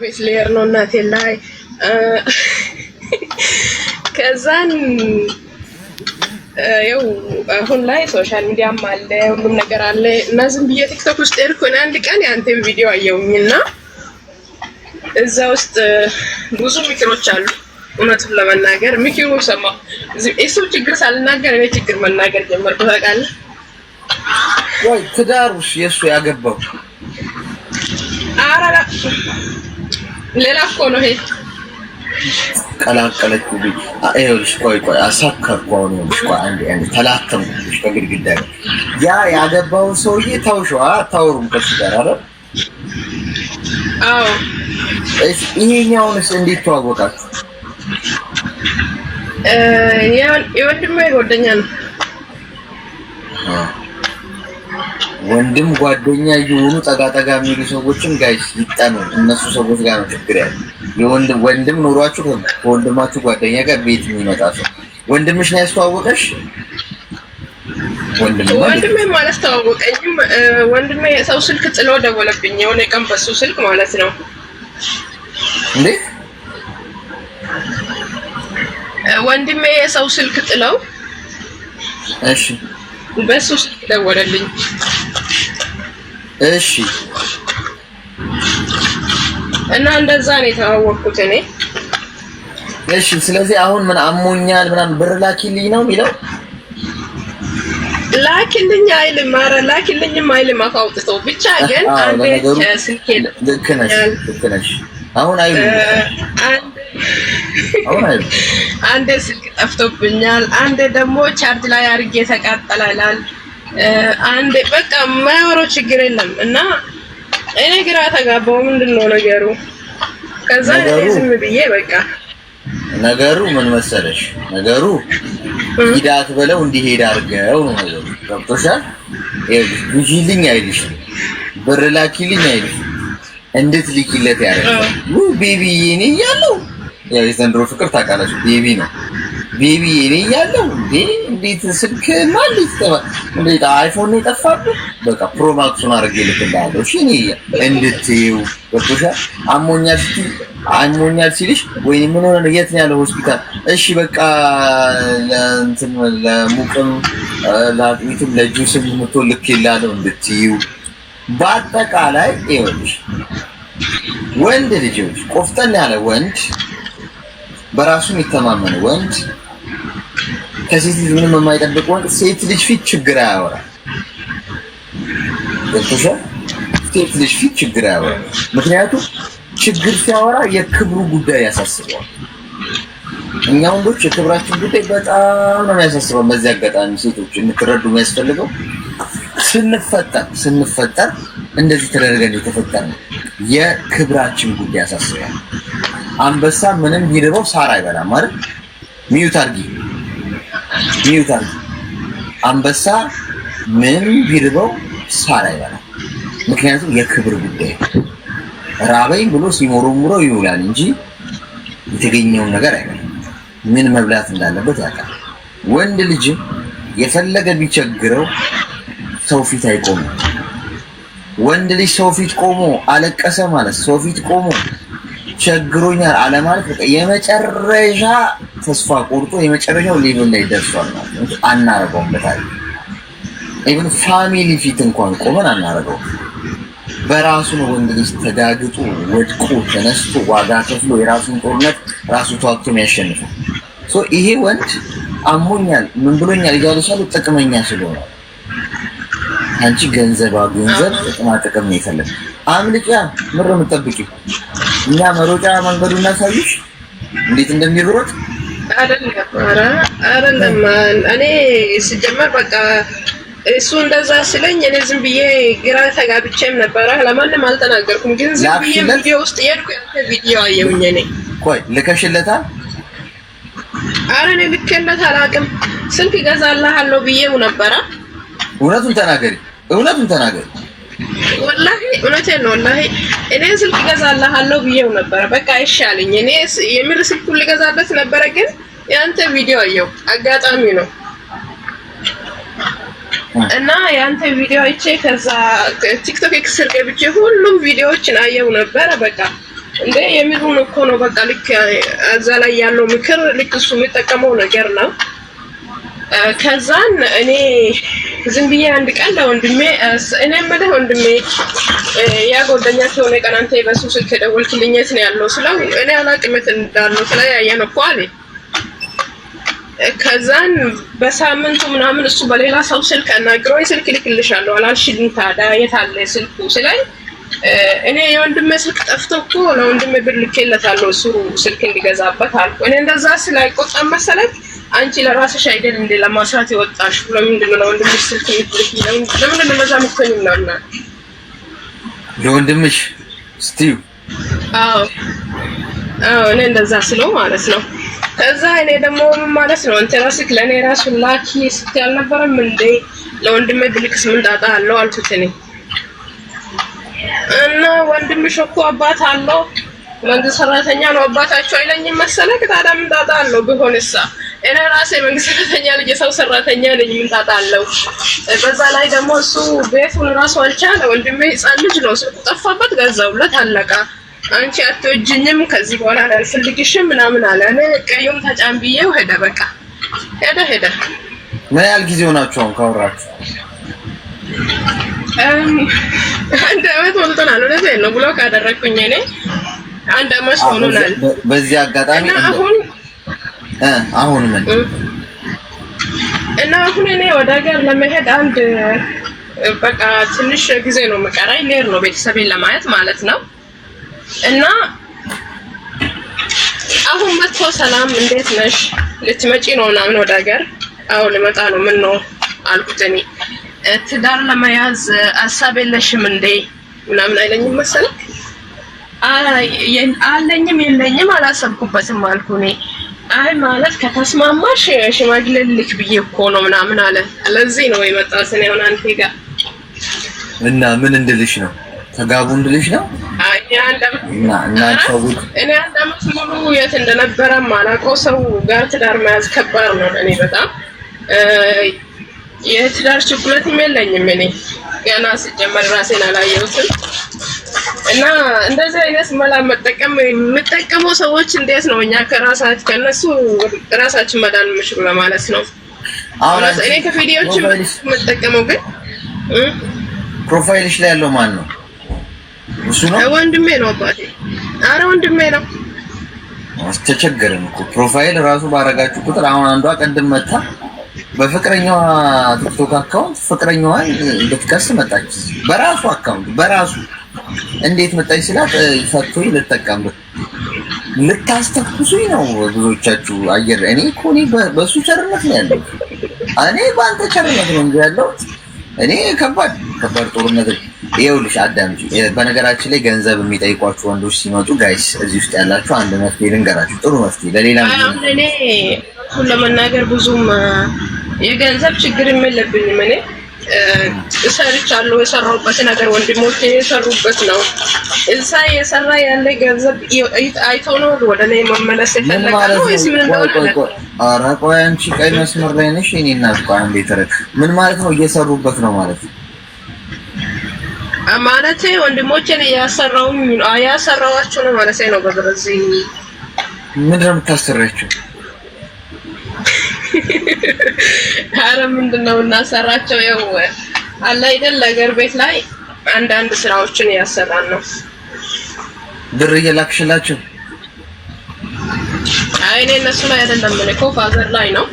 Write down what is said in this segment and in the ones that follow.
ቤት ሌየር ነው እናቴ ላይ ከዛን ያው አሁን ላይ ሶሻል ሚዲያም አለ ሁሉም ነገር አለ እና ዝም ብዬ ቲክቶክ ውስጥ ሄድኩኝ አንድ ቀን ያንተን ቪዲዮ አየሁኝና እዛ ውስጥ ብዙ ምክሮች አሉ እውነቱን ለመናገር ምክሩ ሰማሁ እሱ ችግር ሳልናገር እኔ ችግር መናገር ጀመርኩ ታውቃለህ ወይ ትዳሩስ የሱ ያገባው አራራ ሌላ እኮ ነው ይሄ ቀላቀለች ቢል አይውልሽ ቆይ አሳከርኩ ነው አንዴ ተላተምኩሽ በግድግዳ ያ ያገባው ሰውዬ ታውሽዋ ታውሩም ከሱ ጋር አይደል አዎ ይሄኛውንስ እንዴት ተዋወቃችሁ የወንድሜ ጓደኛ ነው ወንድም ጓደኛ ይሁኑ ጠጋ የሚሉ ሰዎችን ጋይስ ይጣኑ እነሱ ሰዎች ጋር ነው ችግር ያለው ወንድም ኖሯችሁ ከወንድማችሁ ጓደኛ ጋር ቤት የሚመጣ ሰው ወንድምሽ ነው ያስተዋወቀሽ ወንድሜ ማለት ተዋወቀኝም ወንድሜ ሰው ስልክ ጥሎ ደወለብኝ የሆነ ቀን በሱ ስልክ ማለት ነው እንዴ ወንድሜ የሰው ስልክ ጥለው እሺ በሱ ስልክ ደወለልኝ እሺ እና እንደዛ ነው የተዋወቅኩት እኔ እሺ ስለዚህ አሁን ምን አሞኛል ምናምን ብር ላኪልኝ ነው የሚለው ላኪልኝ አይልም ኧረ ላኪልኝም አይልም አፋውጥቶ ብቻ ግን አንዴ ስልኬ ልክ ነሽ አሁን አንዴ ስልክ ጠፍቶብኛል አንዴ ደግሞ ቻርጅ ላይ አድርጌ ተቃጠላላል አንዴ በቃ የማያወራው ችግር የለም እና እኔ ግራ ተጋባው ምንድነው ነገሩ ከዛ ዝም ብዬ በቃ ነገሩ ምን መሰለሽ ነገሩ ሂዳት በለው እንዲሄድ አድርገው ነው ነገሩ ገብቶሻል ይልኝ አይልሽ ብር ላኪልኝ አይልሽ እንዴት ሊኪለት ያደርጋል ቤቢ እኔ ያለው ያው የዘንድሮ ፍቅር ታውቃላችሁ ቤቢ ነው ቤቢ እኔ ያለው እንዴት ስልክ ማለት እንዴት አይፎን ነው የጠፋብህ በቃ ፕሮ ማክሱን አድርጌ ልክልሃለሁ እሺ እኔ እንድትይው ገብቶሻል አሞኛል ሲልሽ ወይ ምን ሆነ የት ነው ያለው ሆስፒታል እሺ በቃ ለእንትን ለሙቅም ለአጥሚትም ለጁስም ልክ ይላል እንድትይው በአጠቃላይ ይኸውልሽ ወንድ ልጆች ቆፍጠን ያለ ወንድ በራሱ የሚተማመን ወንድ ከሴት ልጅ ምንም የማይጠብቅ ወንድ ሴት ልጅ ፊት ችግር አያወራ ገብቶሻል ሴት ልጅ ፊት ችግር አያወራ ምክንያቱም ችግር ሲያወራ የክብሩ ጉዳይ ያሳስበዋል እኛ ወንዶች የክብራችን ጉዳይ በጣም ነው የሚያሳስበው በዚህ አጋጣሚ ሴቶች እንድትረዱ የሚያስፈልገው ስንፈጠር እንደዚህ ተደረገን የተፈጠርነው የክብራችን ጉዳይ ያሳስበዋል አንበሳ ምንም ቢርበው ሳር አይበላም ማለት ሚዩት አርጊ አንበሳ ምንም ቢርበው ሳር አይበላም ምክንያቱም የክብር ጉዳይ ራበኝ ብሎ ሲሞረሙረው ይውላል እንጂ የተገኘውን ነገር አይበላም ምን መብላት እንዳለበት ያውቃል ወንድ ልጅ የፈለገ ቢቸግረው ሰው ፊት አይቆምም ወንድ ልጅ ሰው ፊት ቆሞ አለቀሰ ማለት ሰው ፊት ቆሞ ቸግሮኛል አለ ማለት በቃ የመጨረሻ ተስፋ ቆርጦ የመጨረሻው ሌቭል ላይ ደርሷል ማለት ነው አናረገውም በታሪክ ኢቭን ፋሚሊ ፊት እንኳን ቆመን አናረገውም በራሱ ነው ወንድ ልጅ ተጋግጦ ወድቆ ተነስቶ ዋጋ ከፍሎ የራሱን ጦርነት ራሱ ተዋግቶ የሚያሸንፈው ይሄ ወንድ አሞኛል ምን ብሎኛል እያለሻሉ ጥቅመኛ ስለሆነ አንቺ ገንዘብ ጥቅም ነው የፈለግ አምልጫ ምር የምትጠብቂው እኛ መሮጫ መንገዱን እናሳይሽ እንዴት እንደሚሮጥ አይደለም እኔ ሲጀመር በቃ እሱ እንደዛ ስለኝ እኔ ዝም ብዬ ግራ ተጋብቼም ነበር ለማንም አልተናገርኩም ግን ዝም ብዬ ቪዲዮ ውስጥ የሄድኩ ቪዲዮ አየሁኝ እኔ ቆይ ልከሽለታል ኧረ እኔ ልኬለት አላውቅም ስልክ እገዛልሃለሁ ብዬው ነበር እውነቱን ተናገሪ ወላሂ እውነቴን ነው ወላሂ እኔ ስልክ እገዛልሃለሁ ብዬው ነበር በቃ አይሻልኝ እኔ የምር ስልኩን ልገዛለት ነበር ግን ያንተ ቪዲዮ አየሁ አጋጣሚ ነው እና ያንተ ቪዲዮ አይቼ ከዛ ቲክቶክ ኤክስር ገብቼ ሁሉም ቪዲዮዎችን አየው ነበር በቃ እንደ የሚሉን እኮ ነው። በቃ ልክ እዛ ላይ ያለው ምክር ልክ እሱ የሚጠቀመው ነገር ነው። ከዛን እኔ ዝም ብዬ አንድ ቀን ለወንድሜ እኔ የምልህ ወንድሜ ያ ጓደኛቸው የሆነ ቀን አንተ በሱ ስልክ ደወልክልኝ የት ነው ያለው ስለው እኔ አላውቅም የት እንዳለው ስለያየን እኮ አለ። ከዛን በሳምንቱ ምናምን እሱ በሌላ ሰው ስልክ አናግሮኝ ስልክ ልክልሻለሁ አላልሽልኝ ታዲያ የት አለ ስልኩ ስለኝ እኔ የወንድሜ ስልክ ጠፍቶ እኮ ለወንድሜ ብር ልኬለታለሁ እሱ ስልክ እንዲገዛበት አልኩ። እኔ እንደዛ ስላይቆጣም መሰለኝ አንቺ ለራስሽ አይደል እንደ ለማስራት የወጣሽ ለምንድን ነው ለወንድምሽ ስልክ የምትልኪ ለምንድን ነው ለዛ ምትሆኝ ምናምን ለወንድምሽ ስቲው አዎ እኔ እንደዛ ስለው ማለት ነው። ከዛ እኔ ደግሞ ማለት ነው አንተ ራስክ ለኔ ራሱ ላኪ ስትይ አልነበረም እንዴ ለወንድሜ ብልክስ ምን ጣጣ አለው አልኩት እኔ እና ወንድምሽ እኮ አባት አለው መንግስት ሰራተኛ ነው አባታቸው አይለኝም መሰለህ ታዲያ ምን ጣጣ አለው ቢሆንሳ እኔ ራሴ መንግስት ሰራተኛ ልጅ ሰው ሰራተኛ ነኝ ምን ጣጣ አለው በዛ ላይ ደግሞ እሱ ቤቱን ራሱ አልቻለ ወንድሜ ህፃን ልጅ ነው ስልኩ ጠፋበት ገዛውለት አለቃ አንቺ አትወጂኝም ከዚህ በኋላ አልፈልግሽም ምናምን አለ። እኔ ቀዩም ተጫንብዬው ሄደ በቃ ሄደ ምን ያህል ጊዜ ሆናችሁ አሁን ካወራችሁ? አንድ አመት ሞልቶናል። እውነቴን ነው ብሎ ካደረኩኝ እኔ አንድ አመት ሆኖናል። በዚህ አጋጣሚ አሁን ምን እና አሁን እኔ ወደ ሀገር ለመሄድ አንድ በቃ ትንሽ ጊዜ ነው የምቀረኝ ልሄድ ነው ቤተሰቤን ለማየት ማለት ነው። እና አሁን መጥቶ ሰላም እንዴት ነሽ ልትመጪ ነው ምናምን ወደ ሀገር አዎ ልመጣ ነው ምን ነው አልኩት እኔ ትዳር ለመያዝ ሀሳብ የለሽም እንዴ ምናምን አይለኝም መሰለኝ አለኝም የለኝም አላሰብኩበትም አልኩ እኔ አይ ማለት ከተስማማሽ ሽማግሌ ልክ ብዬ እኮ ነው ምናምን አለ። ለዚህ ነው የመጣሁት እኔ አሁን አንተ ጋር እና ምን እንድልሽ ነው ተጋቡ እንድልሽ ነው እና እኔ አንድ አመት ሙሉ የት እንደነበረ ማላውቀው ሰው ጋር ትዳር መያዝ ከባድ ነው ለእኔ በጣም የትዳር ችኩለትም የለኝም እኔ ገና ስጀመር ራሴን አላየሁትም። እና እንደዚህ አይነት መላ የምጠቀመው ሰዎች እንዴት ነው እኛ ከራሳችን ከነሱ ራሳችን መዳን የምችሉ ለማለት ነው። አሁን እኔ ከቪዲዮዎችም የምጠቀመው ግን ፕሮፋይልሽ ላይ ያለው ማን ነው? እሱ ነው ወንድሜ ነው አባቴ። አረ ወንድሜ ነው። አስተቸገረን እኮ ፕሮፋይል ራሱ ባረጋችሁ ቁጥር አሁን አንዷ ቀድም መጣ በፍቅረኛዋ ቲክቶክ አካውንት ፍቅረኛዋን ልትከስ መጣች። በራሱ አካውንት በራሱ እንዴት መጣች ስላት ፈቶኝ ልጠቀምበት ልታስተኩሱኝ ነው ብዙዎቻችሁ አየር እኔ እኮ በሱ ቸርነት ነው ያለው እኔ በአንተ ቸርነት ነው እንጂ ያለው እኔ ከባድ ጦርነት ይኸውልሽ አዳምጪ። በነገራችን ላይ ገንዘብ የሚጠይቋችሁ ወንዶች ሲመጡ ጋይስ እዚህ ውስጥ ያላችሁ አንድ መፍትሄ ልንገራችሁ። ጥሩ መፍትሄ ለሌላ እኔ ሁሉ ለመናገር ብዙም የገንዘብ ችግር የለብኝም። እኔ እሰርቻለሁ የሰራሁበት ነገር ወንድሞቼ የሰሩበት ነው። እዛ የሰራ ያለ ገንዘብ አይቶ ነው ወደ እኔ መመለስ የፈለጋል ወይስ ምን ማለት ነው? ኧረ ቆይ አንቺ ቀይ መስመር ላይ ነሽ። እኔ እና እኮ አንዴ ተረክ ምን ማለት ነው? እየሰሩበት ነው ማለት ነው ማለት ወንድሞቼን ያሰራዋቸው ነው ማለት ነው። በዚህ ምንድን ነው የምታሰራቸው? ኧረ ምንድን ነው እናሰራቸው? ያው አለ አይደል ነገር ቤት ላይ አንዳንድ ስራዎችን እያሰራን ነው። ብር እየላክሽላቸው? አይ እኔ እነሱ ላይ አይደለም እኔ እኮ ፋዘር ላይ ነው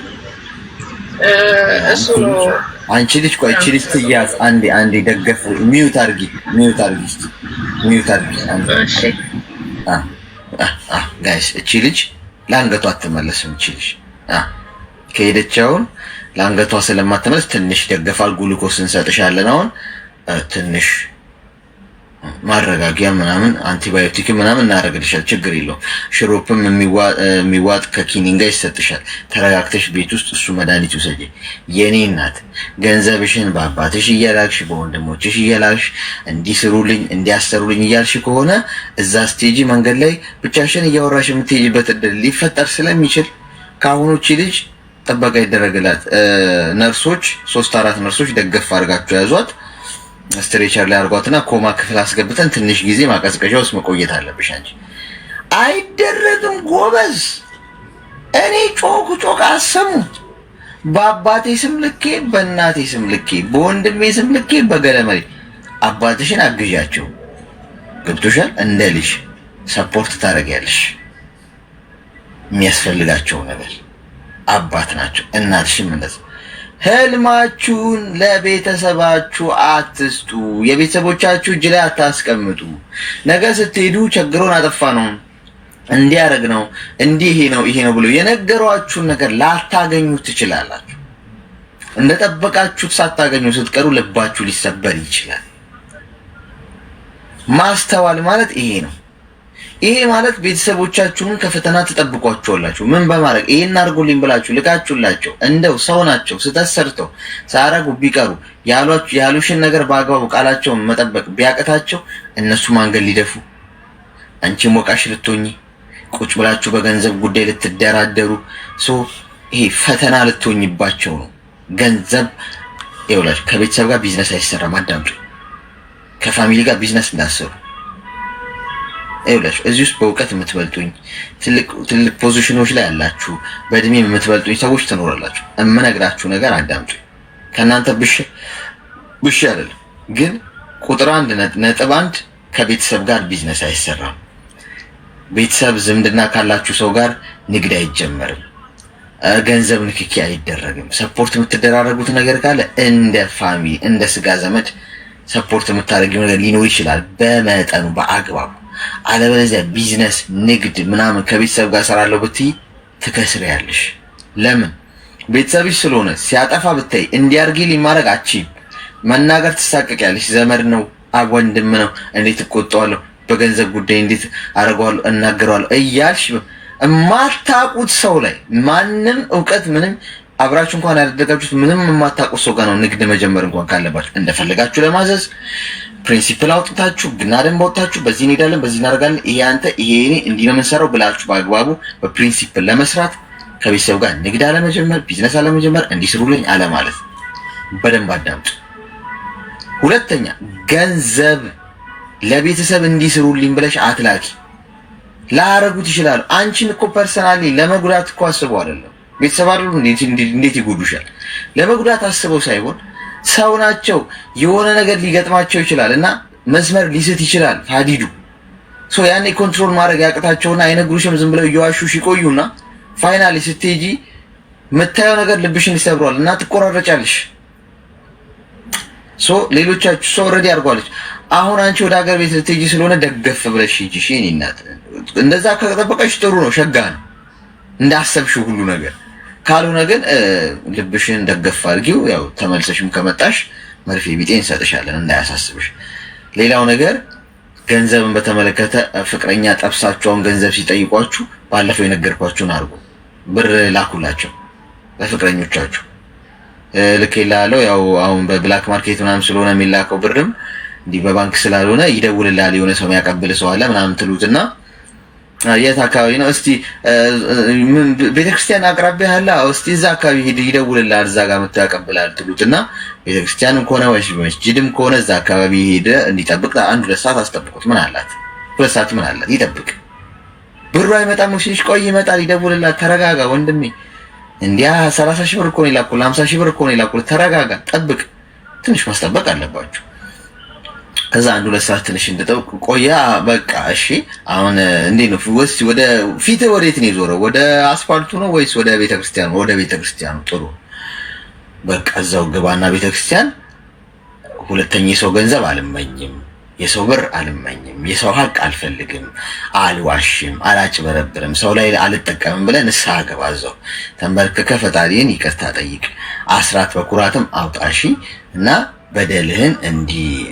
እሱ ነው። አንቺ ልጅ ቆይ እቺ ልጅ ትያዝ አንዴ ደገፍ ሚውት አድርጊ እስቲ ሚውት አድርጊ አንዴ። እሺ ጋይስ እቺ ልጅ ለአንገቷ አትመለስም። እቺ ልጅ ከሄደቻውን ለአንገቷ ስለማትመለስ ትንሽ ደገፋል። ግሉኮስ እንሰጥሻለን አሁን ትንሽ ማረጋጊያ ምናምን አንቲባዮቲክ ምናምን እናደርግልሻል። ችግር የለውም። ሽሮፕም የሚዋጥ ከኪኒን ጋር ይሰጥሻል። ተረጋግተሽ ቤት ውስጥ እሱ መድኃኒት ውሰጂ። የኔ እናት ገንዘብሽን በአባትሽ እየላክሽ በወንድሞችሽ እየላክሽ እንዲስሩልኝ እንዲያሰሩልኝ እያልሽ ከሆነ እዛ ስቴጂ መንገድ ላይ ብቻሽን እያወራሽ የምትሄጂበት እድል ሊፈጠር ስለሚችል ከአሁኖች ልጅ ጥበቃ ይደረግላት። ነርሶች 3-4 ነርሶች ደገፍ አድርጋችሁ ያዟት። ስትሬቸር ላይ አድርጓትና ኮማ ክፍል አስገብተን ትንሽ ጊዜ ማቀዝቀዣ ውስጥ መቆየት አለብሽ አንቺ። አይደረግም ጎበዝ። እኔ ጮክ አሰሙ። በአባቴ ስም ልኬ፣ በእናቴ ስም ልኬ፣ በወንድሜ ስም ልኬ፣ በገለመሌ አባትሽን አግዣቸው። ገብቶሻል? እንደ ልጅ ሰፖርት ታደርጊያለሽ። የሚያስፈልጋቸው ነገር አባት ናቸው። እናትሽም እንደዚህ። ህልማችሁን ለቤተሰባችሁ አትስጡ። የቤተሰቦቻችሁ እጅ ላይ አታስቀምጡ። ነገ ስትሄዱ ቸግሮን አጠፋ ነው እንዲያደርግ ነው እንዲህ ይሄ ነው ብሎ የነገሯችሁን ነገር ላታገኙ ትችላላችሁ። እንደጠበቃችሁት ሳታገኙ ስትቀሩ ልባችሁ ሊሰበር ይችላል። ማስተዋል ማለት ይሄ ነው። ይሄ ማለት ቤተሰቦቻችሁን ከፈተና ትጠብቋቸዋላችሁ። ምን በማድረግ ይሄን አድርጉልኝ ብላችሁ ልካችሁላቸው እንደው ሰው ናቸው ስህተት ሰርተው ሳያረጉ ቢቀሩ ያሉሽን ነገር በአግባቡ ቃላቸውን መጠበቅ ቢያቅታቸው እነሱ ማንገድ ሊደፉ አንቺ ሞቃሽ ልትሆኚ ቁጭ ብላችሁ በገንዘብ ጉዳይ ልትደራደሩ ይሄ ፈተና ልትሆኝባቸው ነው። ገንዘብ ይኸውላችሁ፣ ከቤተሰብ ጋር ቢዝነስ አይሰራም። አዳምጡ። ከፋሚሊ ጋር ቢዝነስ እንዳሰሩ ይኸውላችሁ፣ እዚህ ውስጥ በእውቀት የምትበልጡኝ ትልቅ ፖዚሽኖች ላይ ያላችሁ በእድሜ የምትበልጡኝ ሰዎች ትኖራላችሁ። የምነግራችሁ ነገር አዳምጡ። ከእናንተ ብሽ አይደለም ግን ቁጥር 1.1 ከቤተሰብ ጋር ቢዝነስ አይሰራም። ቤተሰብ ዝምድና ካላችሁ ሰው ጋር ንግድ አይጀመርም። ገንዘብ ንክኪ አይደረግም። ሰፖርት የምትደራረጉት ነገር ካለ እንደ ፋሚሊ እንደ ስጋ ዘመድ ሰፖርት የምታደርጊው ነገር ሊኖር ይችላል፣ በመጠኑ በአግባቡ። አለበለዚያ ቢዝነስ ንግድ ምናምን ከቤተሰብ ጋር ሰራለሁ ብትይ ትከስሪያለሽ። ለምን? ቤተሰብሽ ስለሆነ ሲያጠፋ ብታይ እንዲያርጊልኝ ማድረግ አትችይም። መናገር ትሳቀቂያለሽ። ዘመድ ነው ወንድም ነው እንዴት እቆጣዋለሁ፣ በገንዘብ ጉዳይ እንዴት አደርገዋለሁ እናገረዋለሁ እያልሽ የማታውቁት ሰው ላይ ማንም እውቀት ምንም አብራችሁ እንኳን ያደረጋችሁት ምንም የማታውቁት ሰው ጋር ነው ንግድ መጀመር እንኳን ካለባችሁ እንደፈለጋችሁ ለማዘዝ ፕሪንሲፕል አውጥታችሁ ግና ደንብ አውጥታችሁ በዚህ እንሄዳለን በዚህ እናደርጋለን ይሄ አንተ ይሄ እኔ እንዲህ ነው የምንሰራው ብላችሁ በአግባቡ በፕሪንሲፕል ለመስራት ከቤተሰብ ጋር ንግድ አለመጀመር፣ ቢዝነስ አለመጀመር፣ እንዲስሩልኝ አለማለት። በደንብ አዳምጡ። ሁለተኛ ገንዘብ ለቤተሰብ እንዲስሩልኝ ብለሽ አትላኪ። ላያረጉት ይችላሉ። አንቺን እኮ ፐርሰናሊ ለመጉዳት እኮ አስበው አይደለም። ቤተሰብ አይደሉ እንዴት ይጎዱሻል? ለመጉዳት አስበው ሳይሆን ሰው ናቸው። የሆነ ነገር ሊገጥማቸው ይችላል እና መስመር ሊስት ይችላል ሀዲዱ። ያኔ ኮንትሮል ማድረግ ያቅታቸውና አይነግሩሽም። ዝም ብለው እየዋሹሽ ይቆዩና ፋይናሊ ስትሄጂ የምታየው ነገር ልብሽን ይሰብሯል እና ትቆራረጫለሽ። ሌሎቻችሁ ሰው ኦልሬዲ አድርጓለች። አሁን አንቺ ወደ ሀገር ቤት ልትሄጂ ስለሆነ ደገፍ ብለሽ ሂጂ። እሺ የእኔ እናት፣ እንደዛ ከጠበቀሽ ጥሩ ነው፣ ሸጋ ነው እንዳሰብሽው ሁሉ ነገር። ካልሆነ ግን ልብሽን ደገፍ አድርጊው። ያው ተመልሰሽም ከመጣሽ መርፌ ቢጤ እንሰጥሻለን እንዳያሳስብሽ። ሌላው ነገር ገንዘብን በተመለከተ ፍቅረኛ ጠብሳቸውን ገንዘብ ሲጠይቋችሁ ባለፈው የነገርኳችሁን አድርጉ። ብር ላኩላቸው ለፍቅረኞቻችሁ። ልክ ይላለው ያው አሁን በብላክ ማርኬት ምናምን ስለሆነ የሚላከው ብርም እንዲህ በባንክ ስላልሆነ ይደውልልሃል። የሆነ ሰው የሚያቀብል ሰው አለ ምናምን ትሉትና የት አካባቢ ነው እስቲ ቤተክርስቲያን አቅራቢያ አለ እስቲ እዛ አካባቢ ሄድ ይደውልልሃል፣ እዛ ጋር መጥቶ ያቀብላል ትሉትና ቤተክርስቲያንም ከሆነ ወይስ መስጂድም ከሆነ እዛ አካባቢ ሄደ እንዲጠብቅ 1-2 ሰዓት አስጠብቁት። ምን አላት 2 ሰዓት ምን አላት ይጠብቅ። ብሩ አይመጣም ሲልሽ ቆይ ይመጣል፣ ይደውልልሃል። ተረጋጋ ወንድሜ፣ እንዲያ 30 ሺህ ብር እኮ ነው ይላኩል፣ 50 ሺህ ብር እኮ ነው ይላኩል። ተረጋጋ፣ ጠብቅ። ትንሽ ማስጠበቅ አለባችሁ። ከዛ 1-2 ሰዓት ትንሽ እንደጠብቅ ቆያ። በቃ እሺ አሁን እንዴት ነው ወደ ፊት ወዴት ነው የዞረው? ወደ አስፋልቱ ነው ወይስ ወደ ቤተክርስቲያኑ? ወደ ቤተክርስቲያኑ። ጥሩ በቃ እዛው ግባና ቤተክርስቲያን። ሁለተኛ የሰው ገንዘብ አልመኝም፣ የሰው ብር አልመኝም፣ የሰው ሀቅ አልፈልግም፣ አልዋሽም፣ አላጭበረብርም፣ ሰው ላይ አልጠቀምም ብለህ ንስሐ ገባ። እዛው ተንበርክከ ፈጣሪን ይቅርታ ጠይቅ። አስራት በኩራትም አውጣሺ እና በደልህን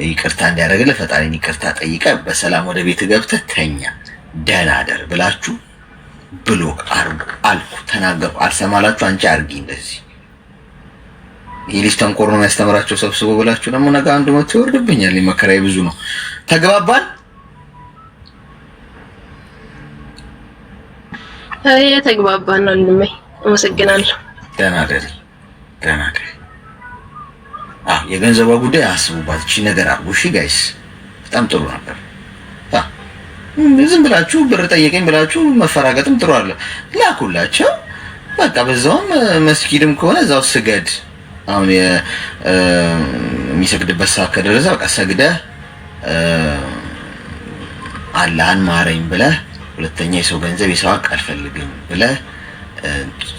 ይቅርታ እንዲያደርግልህ ፈጣሪን ይቅርታ ጠይቀ በሰላም ወደ ቤት ገብተህ ተኛ፣ ደህና ደር ብላችሁ ብሎክ አርጉ። አልኩ ተናገርኩ፣ አልሰማላችሁ። አንቺ አርጊ እንደዚህ። ይህ ልጅ ተንኮር ነው የሚያስተምራቸው ሰብስቦ ብላችሁ ደግሞ ነገ አንዱ መቶ ይወርድብኛል። መከራዬ ብዙ ነው። ተግባባን? ተግባባን ነው እንደም አመሰግናለሁ። ደህና ደር፣ ደህና ደር። የገንዘቧ ጉዳይ አስቡባት። እቺ ነገር አርጉ። እሺ ጋይስ፣ በጣም ጥሩ ነበር። ዝም ብላችሁ ብር ጠየቀኝ ብላችሁ መፈራገጥም ጥሩ አለ። ላኩላቸው በቃ በዛውም መስጊድም ከሆነ እዛው ስገድ። አሁን የሚሰግድበት ሰዓት ከደረሰ በቃ ሰግደህ አላህን ማረኝ ብለህ ሁለተኛ የሰው ገንዘብ የሰው ሀቅ አልፈልግም ብለህ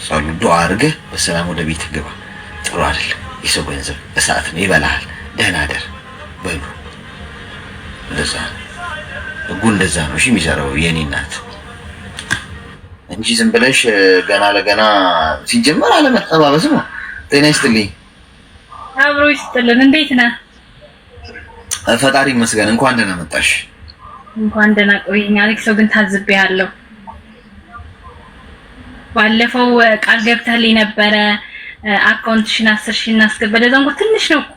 ጸሎት ዱዓ አድርገህ በሰላም ወደ ቤት ግባ። ጥሩ አይደለም። የሰው ገንዘብ በሰዓት ነው ይበላሃል። ደህና ደር በሉ። እንደዛ እንደዛ ነው እሺ የሚሰራው የኔ እናት እንጂ ዝም ብለሽ ገና ለገና ሲጀመር አለመጠባበስ ነው። ጤና ይስጥልኝ። አብሮ ይስጥልን። እንዴት ነህ? ፈጣሪ ይመስገን። እንኳን ደህና መጣሽ። እንኳን ደህና ቆየኝ። አሌክስ ግን ታዝቤያለሁ። ባለፈው ቃል ገብተህልኝ ነበረ አካውንትሽን 10,000 እናስገባ። ለዛም ትንሽ ነው እኮ